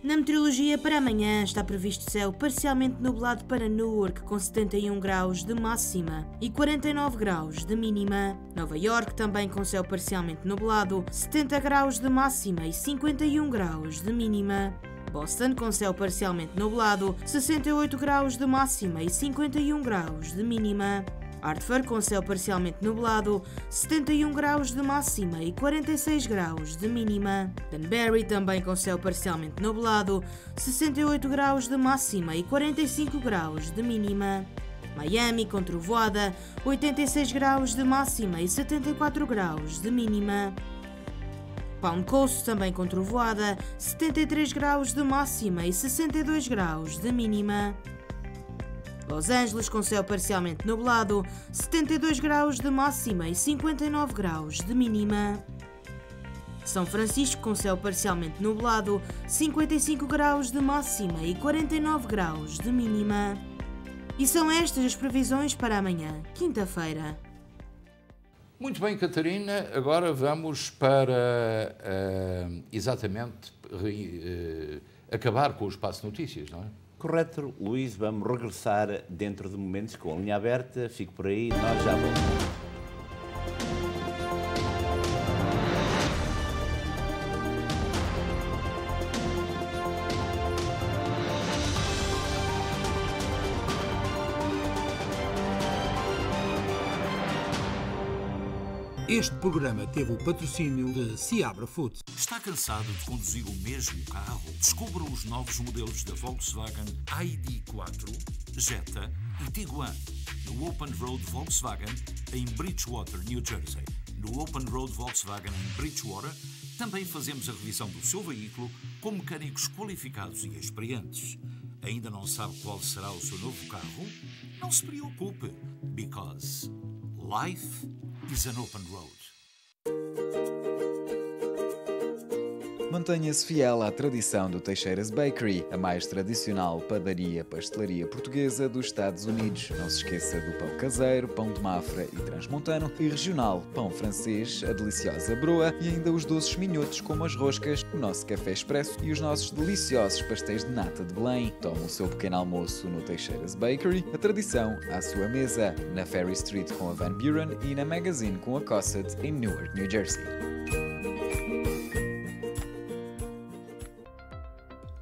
Speaker 10: Na meteorologia, para amanhã está previsto céu parcialmente nublado para Newark, com 71 graus de máxima e 49 graus de mínima. Nova York também com céu parcialmente nublado, 70 graus de máxima e 51 graus de mínima. Boston com céu parcialmente nublado, 68 graus de máxima e 51 graus de mínima. Hartford com céu parcialmente nublado, 71 graus de máxima e 46 graus de mínima. Danbury também com céu parcialmente nublado, 68 graus de máxima e 45 graus de mínima. Miami com trovoada, 86 graus de máxima e 74 graus de mínima. Palm Coast também com trovoada, 73 graus de máxima e 62 graus de mínima. Los Angeles com céu parcialmente nublado, 72 graus de máxima e 59 graus de mínima. São Francisco com céu parcialmente nublado, 55 graus de máxima e 49 graus de mínima. E são estas as previsões para amanhã, quinta-feira.
Speaker 2: Muito bem, Catarina, agora vamos para exatamente acabar com o Espaço Notícias, não é?
Speaker 3: Correto, Luís, vamos regressar dentro de momentos com a linha aberta. Fico por aí, nós já voltamos.
Speaker 1: Este programa teve o patrocínio de Seabra Foods.
Speaker 17: Está cansado de conduzir o mesmo carro? Descubra os novos modelos da Volkswagen ID4, Jetta e Tiguan no Open Road Volkswagen em Bridgewater, New Jersey. No Open Road Volkswagen em Bridgewater também fazemos a revisão do seu veículo com mecânicos qualificados e experientes. Ainda não sabe qual será o seu novo carro? Não se preocupe, because life is an open road.
Speaker 4: Mantenha-se fiel à tradição do Teixeira's Bakery, a mais tradicional padaria-pastelaria portuguesa dos Estados Unidos. Não se esqueça do pão caseiro, pão de Mafra e transmontano e regional, pão francês, a deliciosa broa e ainda os doces minhotos como as roscas, o nosso café expresso e os nossos deliciosos pastéis de nata de Belém. Tome o seu pequeno almoço no Teixeira's Bakery, a tradição à sua mesa, na Ferry Street com a Van Buren e na Magazine com a Cosset em Newark, New Jersey.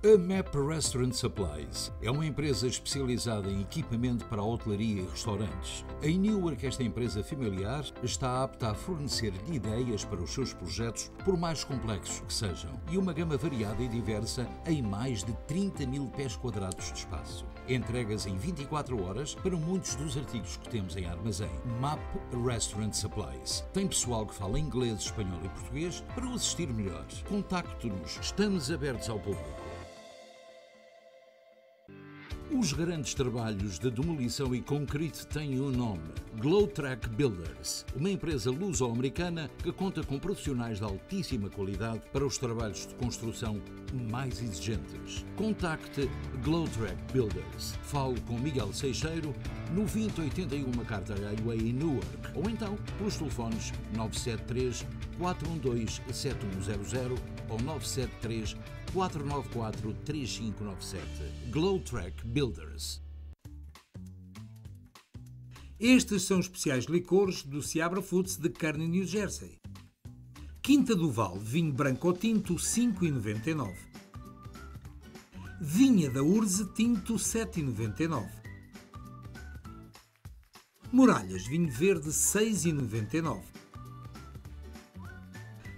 Speaker 2: A MAP Restaurant Supplies é uma empresa especializada em equipamento para hotelaria e restaurantes. Em Newark, esta empresa familiar está apta a fornecer-lhe ideias para os seus projetos, por mais complexos que sejam, e uma gama variada e diversa em mais de 30 mil pés quadrados de espaço. Entregas em 24 horas para muitos dos artigos que temos em armazém. MAP Restaurant Supplies. Tem pessoal que fala inglês, espanhol e português para o assistir melhor. Contacte-nos. Estamos abertos ao público. Os grandes trabalhos de demolição e concreto têm um nome: Glowtrack Builders, uma empresa luso-americana que conta com profissionais de altíssima qualidade para os trabalhos de construção mais exigentes. Contacte Glowtrack Builders. Fale com Miguel Seixeiro no 2081 MacArthur Highway em Newark, ou então pelos telefones 973 412 7100 ou 973 494-3597. Glowtrack Builders.
Speaker 1: Estes são os especiais licores do Seabra Foods de Kearney, New Jersey. Quinta do Val, vinho branco ou tinto, 5,99. Vinha da Urze, tinto, 7,99. Muralhas, vinho verde, 6,99.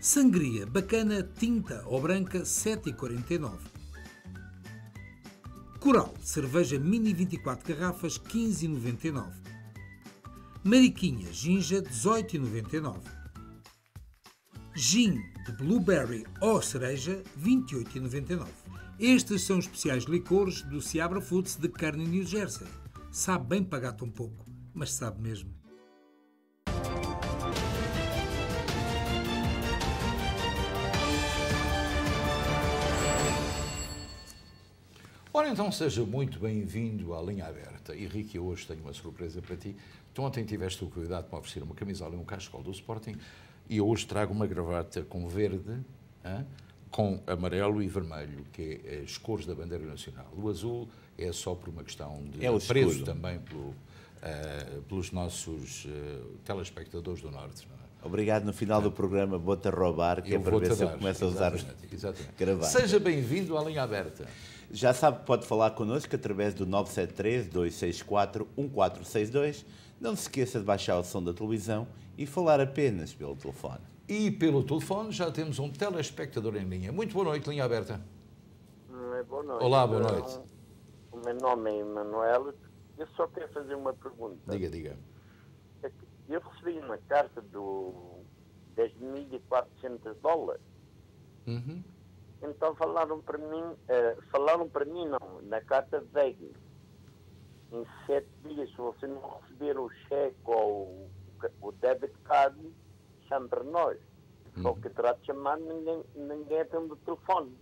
Speaker 1: Sangria bacana tinta ou branca 7,49. Coral, cerveja mini 24 garrafas 15,99. Mariquinha, ginja 18,99. Gin de blueberry ou cereja 28,99. Estes são os especiais licores do Seabra Foods de Kearney, New Jersey. Sabe bem pagar tão pouco, mas sabe mesmo.
Speaker 2: Ora, então seja muito bem-vindo à Linha Aberta. E Ricky, eu hoje tenho uma surpresa para ti. Tu ontem tiveste o cuidado de me oferecer uma camisola e um cachecol do Sporting e eu hoje trago uma gravata com verde, com amarelo e vermelho, que é as cores da bandeira nacional. O azul é só por uma questão de preço também pelos nossos telespectadores do Norte. Não é?
Speaker 3: Obrigado. No final do programa vou-te a roubar, que é para ver se eu começo a usar gravata.
Speaker 2: Seja bem-vindo à Linha Aberta.
Speaker 3: Já sabe que pode falar connosco através do 973-264-1462. Não se esqueça de baixar o som da televisão e falar apenas pelo telefone.
Speaker 2: E pelo telefone já temos um telespectador em linha. Muito boa noite, Linha Aberta.
Speaker 18: Boa noite.
Speaker 2: Olá, boa noite.
Speaker 18: O meu nome é Emanuel. Eu só quero fazer uma pergunta.
Speaker 2: Diga.
Speaker 18: Eu recebi uma carta do 10.400 $. Então falaram para mim não, na carta veio, em 7 dias, se você não receber o cheque ou o debit card, chame para nós. Só que terá de chamar, ninguém atende o telefone.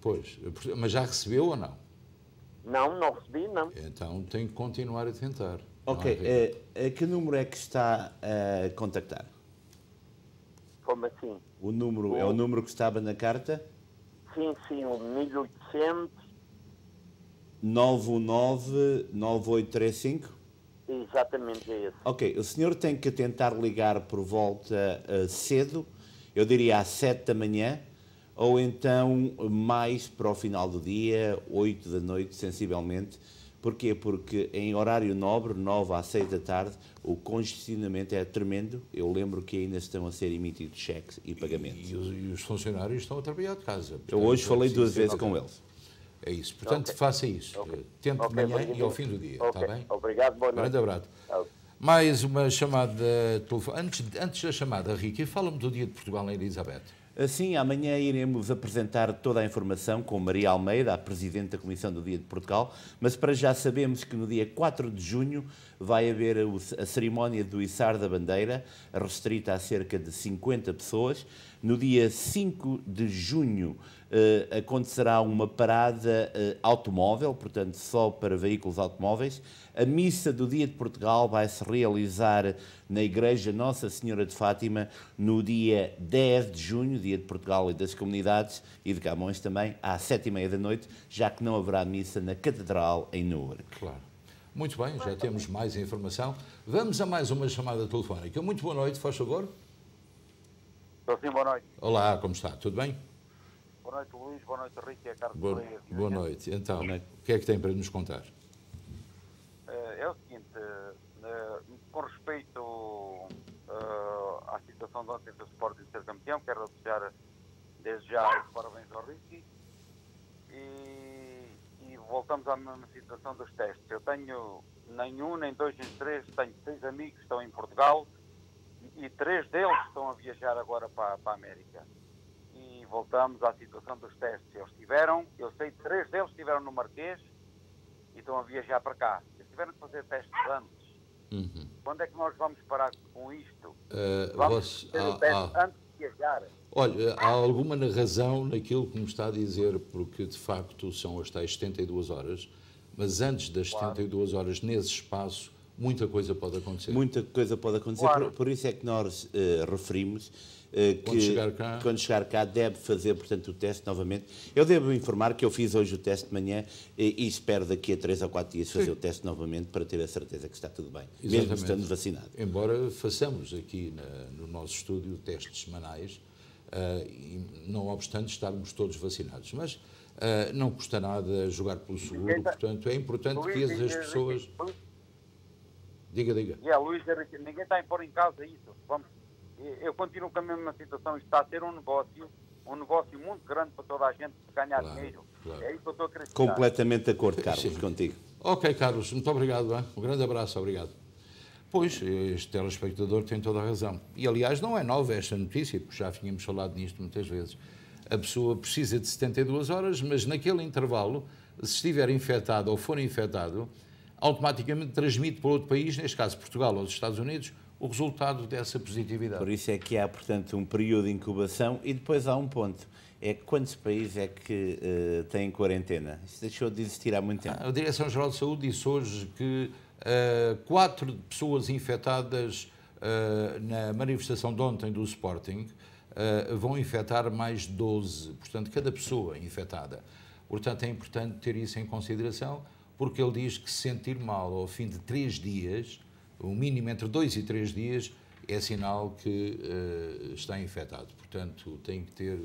Speaker 2: Pois, mas já recebeu ou não?
Speaker 18: Não recebi, não.
Speaker 2: Então tem que continuar a tentar.
Speaker 3: Ok, que número é que está a contactar?
Speaker 18: Como assim?
Speaker 3: O número é o número que estava na carta?
Speaker 18: Sim, o 1800
Speaker 3: 919-9835?
Speaker 18: Exatamente, é esse.
Speaker 3: Ok, o senhor tem que tentar ligar por volta cedo, eu diria às 7 da manhã, ou então mais para o final do dia, 8 da noite, sensivelmente. Porquê? Porque em horário nobre, 9 às 6 da tarde, o congestionamento é tremendo. Eu lembro que ainda estão a ser emitidos cheques e pagamentos.
Speaker 2: E os funcionários estão a trabalhar de casa. Portanto,
Speaker 3: eu hoje falei 2 vezes com eles.
Speaker 2: É isso. Portanto, faça isso. Tente de manhã e ao fim do dia. Está bem?
Speaker 18: Obrigado, boa noite.
Speaker 2: Grande abraço. Mais uma chamada telefone. Antes da chamada, Ricky, fala-me do Dia de Portugal em Elizabeth.
Speaker 3: Assim, amanhã iremos apresentar toda a informação com Maria Almeida, a Presidente da Comissão do Dia de Portugal, mas para já sabemos que no dia 4 de junho vai haver a cerimónia do içar da bandeira, restrita a cerca de 50 pessoas. No dia 5 de junho acontecerá uma parada automóvel, portanto só para veículos automóveis. A missa do Dia de Portugal vai se realizar na Igreja Nossa Senhora de Fátima no dia 10 de junho, Dia de Portugal e das Comunidades e de Camões também, às 7h30 da noite, já que não haverá missa na Catedral em Newark.
Speaker 2: Claro. Muito bem, já temos mais informação. Vamos a mais uma chamada telefónica. Muito boa noite, faz favor.
Speaker 19: Sim, boa noite.
Speaker 2: Olá, como está? Tudo bem?
Speaker 19: Boa noite, Luís. Boa noite, Ricky. É Carlos Correia.
Speaker 2: Boa noite. Então, o que é que tem para nos contar?
Speaker 19: É o seguinte, com respeito à situação de ontem do Sporting ser campeão, quero desejar desde já os parabéns ao Ricky e voltamos à mesma situação dos testes. Eu tenho nem 1, nem 2, nem 3, tenho 6 amigos que estão em Portugal e 3 deles estão a viajar agora para a América. E voltamos à situação dos testes. Eles tiveram, eu sei, 3 deles estiveram no Marquês e estão a viajar para cá. Eles tiveram que fazer testes antes. Quando é que nós vamos parar com isto? Vamos ter o teste antes de viajar.
Speaker 2: Olha, há alguma razão naquilo que me está a dizer, porque de facto são as tais 72 horas, mas antes das 72 horas, nesse espaço, muita coisa pode acontecer.
Speaker 3: Muita coisa pode acontecer, por isso é que nós referimos que quando chegar cá deve fazer, portanto, o teste novamente. Eu devo informar que eu fiz hoje o teste de manhã e espero daqui a 3 ou 4 dias fazer o teste novamente para ter a certeza que está tudo bem, mesmo estando vacinado.
Speaker 2: Embora façamos aqui no nosso estúdio testes semanais, não obstante estarmos todos vacinados, mas não custa nada jogar pelo seguro, portanto é importante que as pessoas... Diga.
Speaker 19: Luís, ninguém está a impor em causa isso. eu continuo com a mesma situação. Isto está a ser um negócio muito grande para toda a gente ganhar dinheiro. Claro. É isso que eu estou a acreditar.
Speaker 3: Completamente de acordo, Carlos, contigo.
Speaker 2: Ok, Carlos, muito obrigado. Hein? Um grande abraço, obrigado. Pois, este telespectador tem toda a razão. E, aliás, não é nova esta notícia, porque já tínhamos falado nisto muitas vezes. A pessoa precisa de 72 horas, mas naquele intervalo, se estiver infectado ou for infectado, automaticamente transmite para outro país, neste caso Portugal ou os Estados Unidos, o resultado dessa positividade.
Speaker 3: Por isso é que há, portanto, um período de incubação e depois há um ponto. É quantos países é que têm quarentena? Isso deixou de existir há muito tempo.
Speaker 2: A Direção-Geral de Saúde disse hoje que 4 pessoas infectadas na manifestação de ontem do Sporting vão infectar mais 12. Portanto, cada pessoa infectada. Portanto, é importante ter isso em consideração, porque ele diz que se sentir mal ao fim de 3 dias, o mínimo entre 2 e 3 dias, é sinal que está infectado. Portanto, tem que ter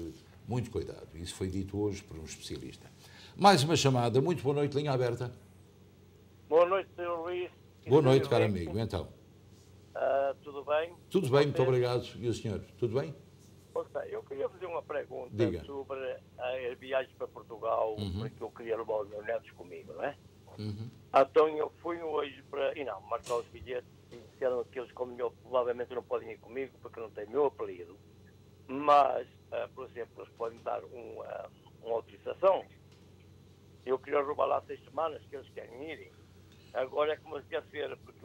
Speaker 2: muito cuidado. Isso foi dito hoje por um especialista. Mais uma chamada. Muito boa noite, linha aberta.
Speaker 20: Boa noite, Sr. Luís.
Speaker 2: Boa noite, caro amigo. Então.
Speaker 20: Tudo bem?
Speaker 2: Tudo bem, muito obrigado. E o senhor? Tudo bem?
Speaker 20: Eu queria fazer uma pergunta.
Speaker 2: Diga.
Speaker 20: Sobre as viagens para Portugal, porque eu queria levar os meus netos comigo, não é? Então eu fui hoje para... E não, marcar os bilhetes e disseram que eles, como eu, provavelmente não podem ir comigo porque não tem meu apelido. Mas, por exemplo, eles podem dar uma autorização. Eu queria roubar lá 6 semanas que eles querem irem. Agora é como se quer ser, porque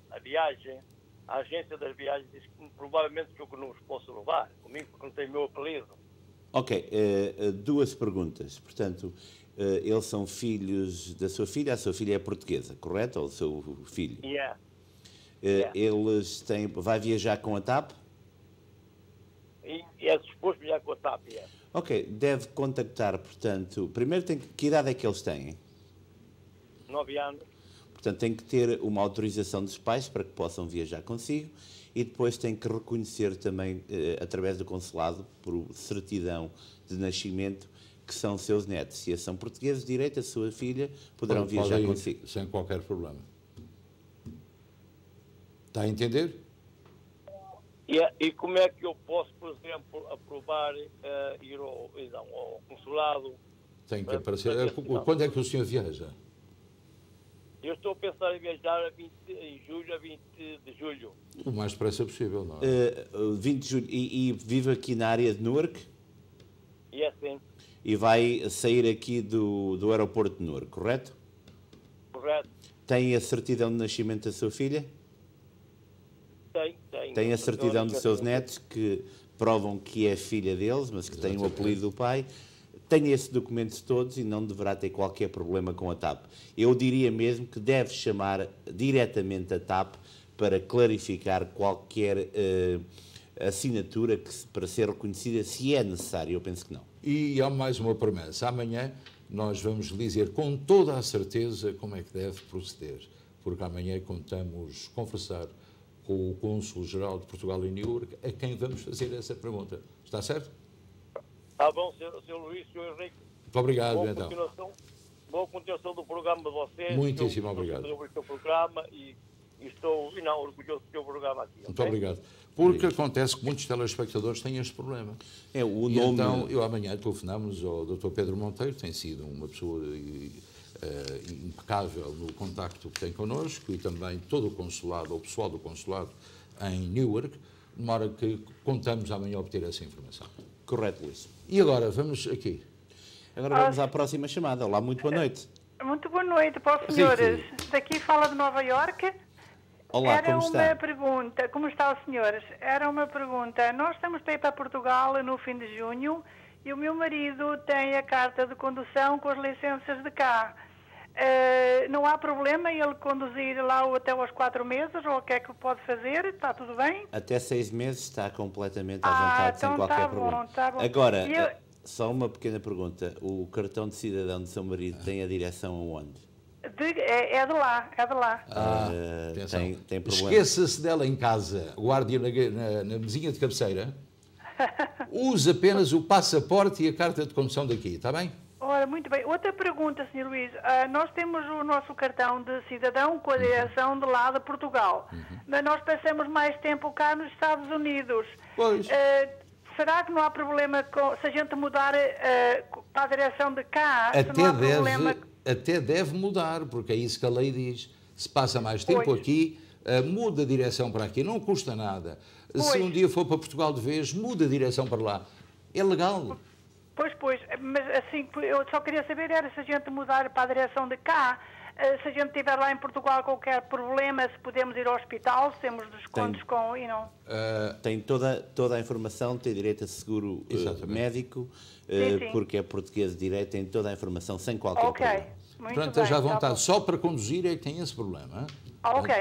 Speaker 20: a viagem, a agência das viagens diz que provavelmente que eu não os posso levar comigo porque não tem meu apelido.
Speaker 3: Ok, 2 perguntas. Portanto, eles são filhos da sua filha, a sua filha é portuguesa, correto? Ou o seu filho?
Speaker 20: Yeah.
Speaker 3: Eles têm... Vai viajar com a TAP?
Speaker 20: E é suposto viajar com a TAP, yeah.
Speaker 3: Ok, deve contactar, portanto... Primeiro, que idade é que eles têm?
Speaker 20: 9 anos.
Speaker 3: Portanto, tem que ter uma autorização dos pais para que possam viajar consigo e depois tem que reconhecer também, através do consulado, por certidão de nascimento, que são seus netos. Se são portugueses, direito, a sua filha, poderão viajar consigo.
Speaker 2: Sem qualquer problema. Está a entender?
Speaker 20: E como é que eu posso, por exemplo, aprovar ir ao consulado?
Speaker 2: Tem que aparecer. Quando é que o senhor viaja?
Speaker 20: Eu estou a pensar em viajar em julho, a 20 de julho.
Speaker 2: O mais depressa possível, não é?
Speaker 3: 20 de julho. E vive aqui na área de Newark?
Speaker 20: E é sim.
Speaker 3: E vai sair aqui do aeroporto de Newark, correto?
Speaker 20: Correto.
Speaker 3: Tem a certidão de nascimento da sua filha?
Speaker 20: Tem.
Speaker 3: Tem a certidão dos seus netos que provam que é filha deles, mas que tem o apelido do pai. Tem esses documentos todos e não deverá ter qualquer problema com a TAP. Eu diria mesmo que deve chamar diretamente a TAP para clarificar qualquer assinatura para ser reconhecida, se é necessário. Eu penso que não.
Speaker 2: E há mais uma promessa. Amanhã nós vamos lhe dizer com toda a certeza como é que deve proceder, porque amanhã contamos conversar com o Cônsul-Geral de Portugal em Newark, a quem vamos fazer essa pergunta. Está certo?
Speaker 20: Está bom, Sr. Luís, Sr. Henrique.
Speaker 2: Muito obrigado, então.
Speaker 20: Boa continuação do programa de vocês.
Speaker 2: Muitíssimo obrigado.
Speaker 20: Estou o programa e estou orgulhoso do seu programa aqui.
Speaker 2: Muito obrigado. Porque acontece que muitos telespectadores têm este problema.
Speaker 3: O nome...
Speaker 2: Então, eu amanhã telefonamos ao Dr. Pedro Monteiro, tem sido uma pessoa impecável no contacto que tem connosco, e também todo o consulado, o pessoal do consulado em Newark, de modo que contamos amanhã obter essa informação.
Speaker 3: Correto, Luís.
Speaker 2: E agora, vamos aqui.
Speaker 3: Agora vamos à próxima chamada. Olá, muito boa noite.
Speaker 21: Muito boa noite para os senhores. Daqui fala de Nova Iorque.
Speaker 3: Olá, como está?
Speaker 21: Era uma pergunta. Como está os senhores? Era uma pergunta. Nós estamos para ir para Portugal no fim de junho e o meu marido tem a carta de condução com as licenças de cá. Não há problema ele conduzir lá até aos 4 meses, ou o que é que pode fazer? Está tudo bem?
Speaker 3: Até 6 meses está completamente à vontade,
Speaker 21: então
Speaker 3: sem qualquer problema.
Speaker 21: Tá bom.
Speaker 3: Agora, só uma pequena pergunta. O cartão de cidadão do seu marido tem a direção aonde?
Speaker 21: É de lá, é de lá.
Speaker 3: Tem problema.
Speaker 2: Esqueça-se dela em casa, guarde-a na mesinha de cabeceira. Use apenas o passaporte e a carta de condução daqui, está bem?
Speaker 21: Ora, muito bem. Outra pergunta, Sr. Luís. Nós temos o nosso cartão de cidadão com a direção de lá de Portugal, mas nós passamos mais tempo cá nos Estados Unidos.
Speaker 2: Pois.
Speaker 21: Será que não há problema se a gente mudar para a direção de cá?
Speaker 2: Até deve mudar, porque é isso que a lei diz. Se passa mais tempo aqui, muda a direção para aqui, não custa nada. Se um dia for para Portugal de vez, muda a direção para lá. É legal.
Speaker 21: Pois, mas assim, eu só queria saber era se a gente mudar para a direção de cá, se a gente tiver lá em Portugal qualquer problema, se podemos ir ao hospital, se temos descontos com... E não.
Speaker 3: Tem toda a informação, tem direito a seguro médico,
Speaker 21: sim.
Speaker 3: porque é português de direito, tem toda a informação sem qualquer problema.
Speaker 21: Muito
Speaker 2: Portanto,
Speaker 21: bem,
Speaker 2: esteja à vontade, só para conduzir é que tem esse problema.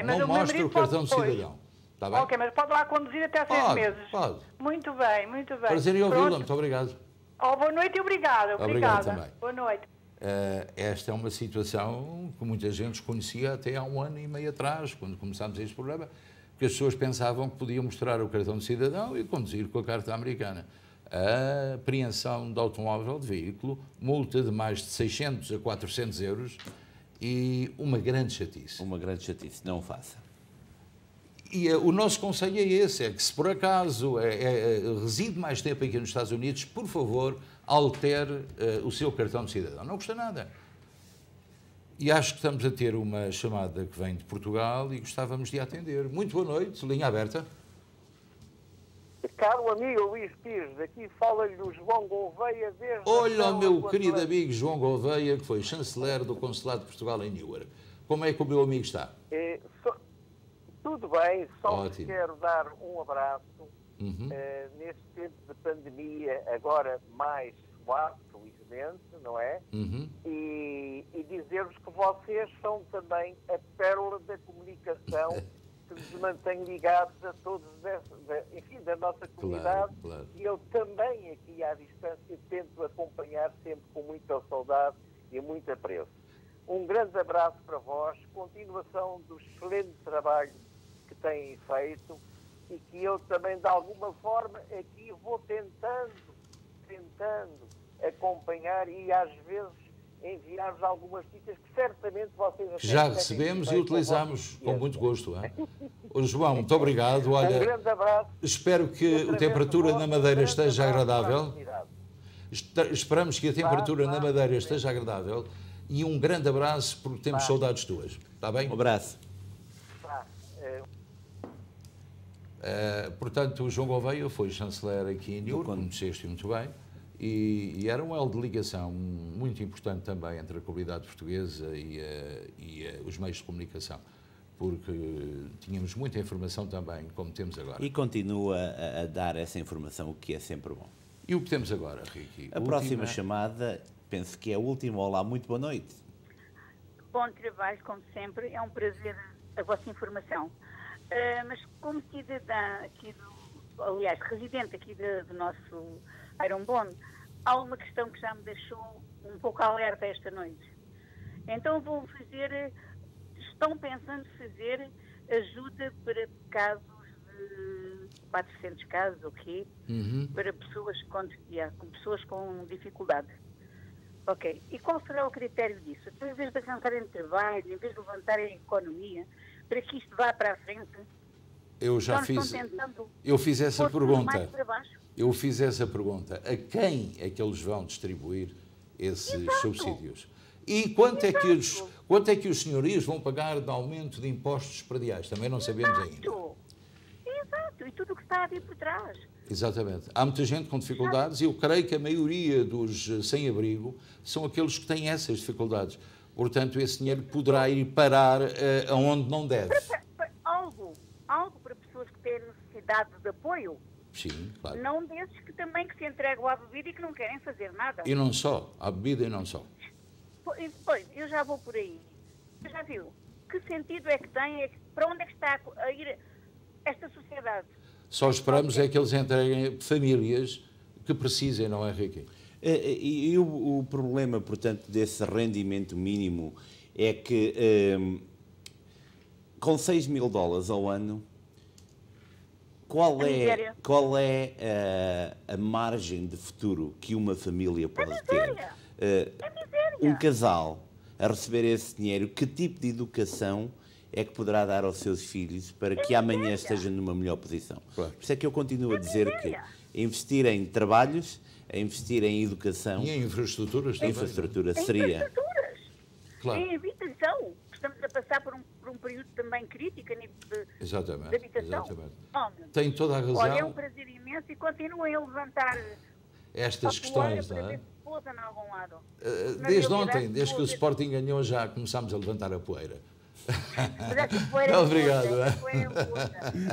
Speaker 21: Mas
Speaker 2: não mostra o cartão de cidadão. Está bem?
Speaker 21: Ok, mas pode lá conduzir até 6 meses.
Speaker 2: Pode.
Speaker 21: Muito bem, muito bem.
Speaker 2: Prazer em ouvi-la, muito obrigado.
Speaker 21: Boa noite e obrigada.
Speaker 2: Obrigado também.
Speaker 21: Boa noite.
Speaker 2: Esta é uma situação que muita gente conhecia até há 1 ano e meio atrás, quando começámos este problema, porque as pessoas pensavam que podiam mostrar o cartão de cidadão e conduzir com a carta americana. A apreensão de automóvel, de veículo, multa de mais de 600 a 400 euros e uma grande chatice.
Speaker 3: Uma grande chatice, não o faça.
Speaker 2: E o nosso conselho é esse, é que se por acaso reside mais tempo aqui nos Estados Unidos, por favor, altere o seu cartão de cidadão. Não custa nada. E acho que estamos a ter uma chamada que vem de Portugal e gostávamos de atender. Muito boa noite, linha aberta.
Speaker 5: Caro amigo Luís Pires, aqui fala-lhe o João Gouveia desde...
Speaker 2: Olha o meu querido amigo João Gouveia, que foi chanceler do Consulado de Portugal em Newark. Como é que o meu amigo está?
Speaker 5: Tudo bem, só
Speaker 2: Ótimo.
Speaker 5: quero dar um abraço neste tempo de pandemia, agora mais suave, felizmente, não é? E dizer-vos que vocês são também a pérola da comunicação que nos mantém ligados a todos, da nossa comunidade.
Speaker 2: Claro.
Speaker 5: E eu também, aqui à distância, tento acompanhar sempre com muita saudade e muito apreço. Um grande abraço para vós, continuação do excelente trabalho que têm feito e que eu também, de alguma forma, aqui vou tentando acompanhar e, às vezes, enviar-vos algumas dicas que certamente vocês...
Speaker 2: Já recebemos e utilizamos com muito gosto. João, muito obrigado. Olha,
Speaker 5: um grande abraço.
Speaker 2: Espero que a temperatura na Madeira esteja agradável. Esperamos que a temperatura na Madeira esteja agradável. E um grande abraço, porque temos saudades tuas. Está bem?
Speaker 3: Um abraço.
Speaker 2: Portanto, o João Gouveia foi chanceler aqui em Newark, como disseste muito bem, e era um elo de ligação muito importante também entre a comunidade portuguesa e os meios de comunicação, porque tínhamos muita informação também, como temos agora.
Speaker 3: E continua a dar essa informação, o que é sempre bom.
Speaker 2: E o que temos agora, Ricky?
Speaker 3: A próxima chamada... Penso que é a última. Olá, muito boa noite.
Speaker 22: Bom trabalho, como sempre. É um prazer a vossa informação. Mas como cidadã aqui aliás, residente aqui do nosso Ironbone, há uma questão que já me deixou um pouco alerta esta noite. Então estão pensando fazer ajuda para casos de 400 casos, ok? Para pessoas com dificuldade. Ok. E qual será o critério disso? Então, em vez de alcançarem trabalho, em vez de levantarem a economia, para que isto vá para a frente,
Speaker 2: eu fiz essa pergunta. Eu fiz essa pergunta. A quem é que eles vão distribuir esses subsídios? E quanto é que os senhorios vão pagar de aumento de impostos prediais? Também não sabemos ainda.
Speaker 22: Exato. E tudo o que está a vir por trás.
Speaker 2: Exatamente. Há muita gente com dificuldades e eu creio que a maioria dos sem-abrigo são aqueles que têm essas dificuldades. Portanto, esse dinheiro poderá ir parar aonde não deve.
Speaker 22: Algo para pessoas que têm necessidade de apoio.
Speaker 2: Sim, claro.
Speaker 22: Não desses que também se entregam à bebida e que não querem fazer nada.
Speaker 2: E não só. À bebida e não só.
Speaker 22: Pois, eu já vou por aí. Já viu? Que sentido é que tem? Para onde é que está a ir esta sociedade?
Speaker 2: Só esperamos é que eles entreguem famílias que precisem, não é, Ricky?
Speaker 3: E o problema, portanto, desse rendimento mínimo é que com $6.000 ao ano, Qual é a margem de futuro que uma família pode ter? Um casal a receber esse dinheiro, que tipo de educação é que poderá dar aos seus filhos para que amanhã esteja numa melhor posição? Claro. Por isso é que eu continuo a dizer que investir em trabalhos, investir em educação...
Speaker 2: E em infraestruturas também.
Speaker 3: Infraestrutura seria...
Speaker 22: Infraestruturas.
Speaker 3: Claro.
Speaker 22: Em habitação. Estamos a passar por um período também crítico a nível de habitação.
Speaker 2: Exatamente. Tem toda a razão.
Speaker 22: Olha, é um prazer imenso e continuem a levantar
Speaker 2: estas questões, não é?
Speaker 22: Em algum lado.
Speaker 2: Desde ontem, desde que o Sporting ganhou, já começámos a levantar a poeira.
Speaker 22: Mas essa poeira
Speaker 2: obrigado.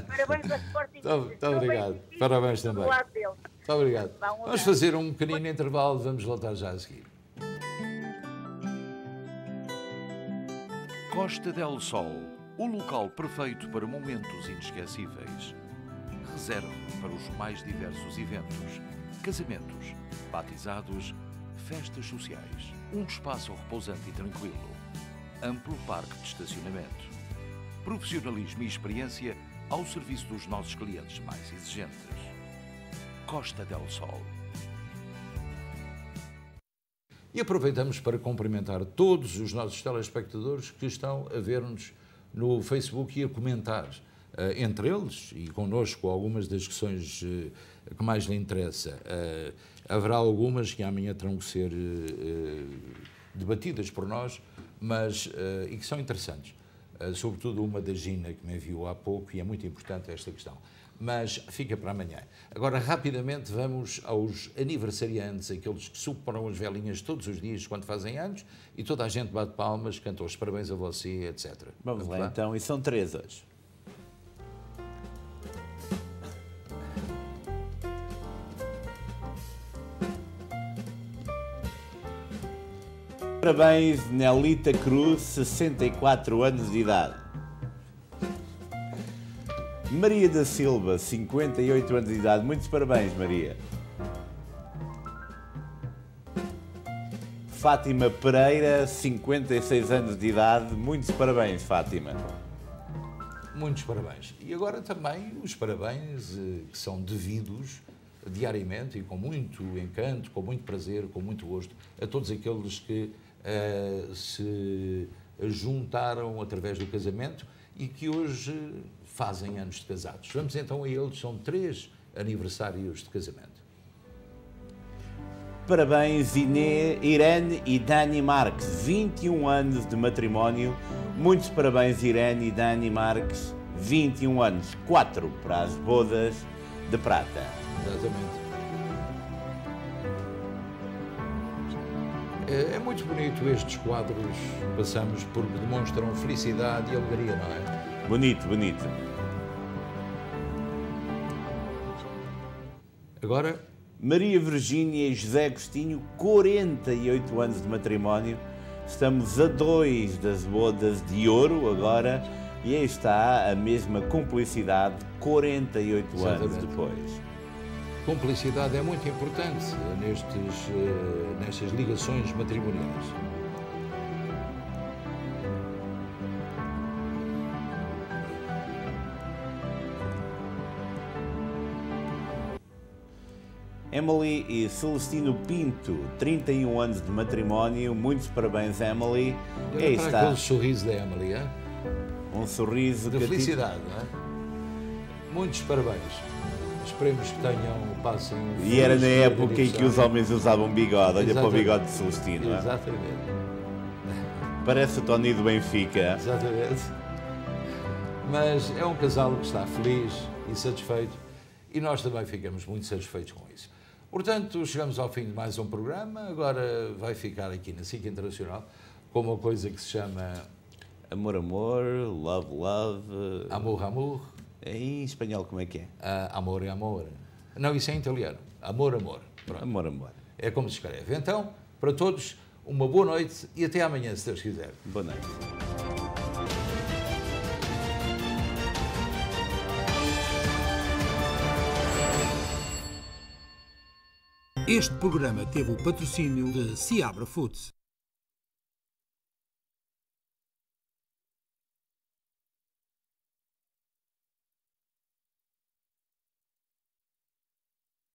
Speaker 22: Parabéns ao Sporting.
Speaker 2: Muito obrigado. Parabéns também. Muito obrigado. Vamos fazer um pequenino intervalo, vamos voltar já a seguir.
Speaker 17: Costa del Sol, o local perfeito para momentos inesquecíveis. Reserve para os mais diversos eventos, casamentos, batizados, festas sociais. Um espaço repousante e tranquilo. Amplo parque de estacionamento. Profissionalismo e experiência ao serviço dos nossos clientes mais exigentes. Costa del Sol.
Speaker 2: E aproveitamos para cumprimentar todos os nossos telespectadores que estão a ver-nos no Facebook e a comentar, entre eles e connosco, algumas das questões que mais lhe interessa. Haverá algumas que amanhã terão que ser debatidas por nós, mas e que são interessantes. Sobretudo uma da Gina, que me enviou há pouco, e é muito importante esta questão. Mas fica para amanhã. Agora, rapidamente, vamos aos aniversariantes, aqueles que superam as velhinhas todos os dias quando fazem anos, e toda a gente bate palmas, canta os parabéns a você, etc.
Speaker 3: Vamos lá, então, e são 3 hoje. Parabéns, Nelita Cruz, 64 anos de idade. Maria da Silva, 58 anos de idade. Muitos parabéns, Maria. Fátima Pereira, 56 anos de idade. Muitos parabéns, Fátima.
Speaker 2: Muitos parabéns. E agora também os parabéns que são devidos diariamente e com muito encanto, com muito prazer, com muito gosto, a todos aqueles que se juntaram através do casamento e que hoje fazem anos de casados. Vamos então a eles, são 3 aniversários de casamento.
Speaker 3: Parabéns, Irene e Dani Marques, 21 anos de matrimónio. Muitos parabéns, Irene e Dani Marques, 21 anos, 4 para as bodas de prata.
Speaker 2: Exatamente. É muito bonito estes quadros que passamos porque demonstram felicidade e alegria, não é?
Speaker 3: Bonito, bonito.
Speaker 2: Agora,
Speaker 3: Maria Virgínia e José Agostinho, 48 anos de matrimónio. Estamos a 2 das bodas de ouro agora e aí está a mesma cumplicidade 48
Speaker 2: exatamente.
Speaker 3: Anos depois.
Speaker 2: Cumplicidade é muito importante nestas ligações matrimoniais.
Speaker 3: Emily e Celestino Pinto, 31 anos de matrimónio. Muitos parabéns, Emily.
Speaker 2: E aí está aquele sorriso da Emily, é?
Speaker 3: Um sorriso
Speaker 2: de felicidade, não é? Muitos parabéns. Esperemos que passem...
Speaker 3: E era na época em que os homens usavam bigode. Olha para o bigode de Celestino, não é?
Speaker 2: Exatamente.
Speaker 3: Parece o Tony do Benfica.
Speaker 2: Exatamente. Mas é um casal que está feliz e satisfeito e nós também ficamos muito satisfeitos com isso. Portanto, chegamos ao fim de mais um programa. Agora vai ficar aqui na SIC Internacional com uma coisa que se chama...
Speaker 3: Amor, amor, love, love...
Speaker 2: Amor, amor.
Speaker 3: Em espanhol como é que é?
Speaker 2: Amor é amor. Não, isso é em italiano. Amor, amor. Pronto.
Speaker 3: Amor, amor.
Speaker 2: É como se escreve. Então, para todos, uma boa noite e até amanhã, se Deus quiser.
Speaker 3: Boa noite.
Speaker 1: Este programa teve o patrocínio de Seabra Foods.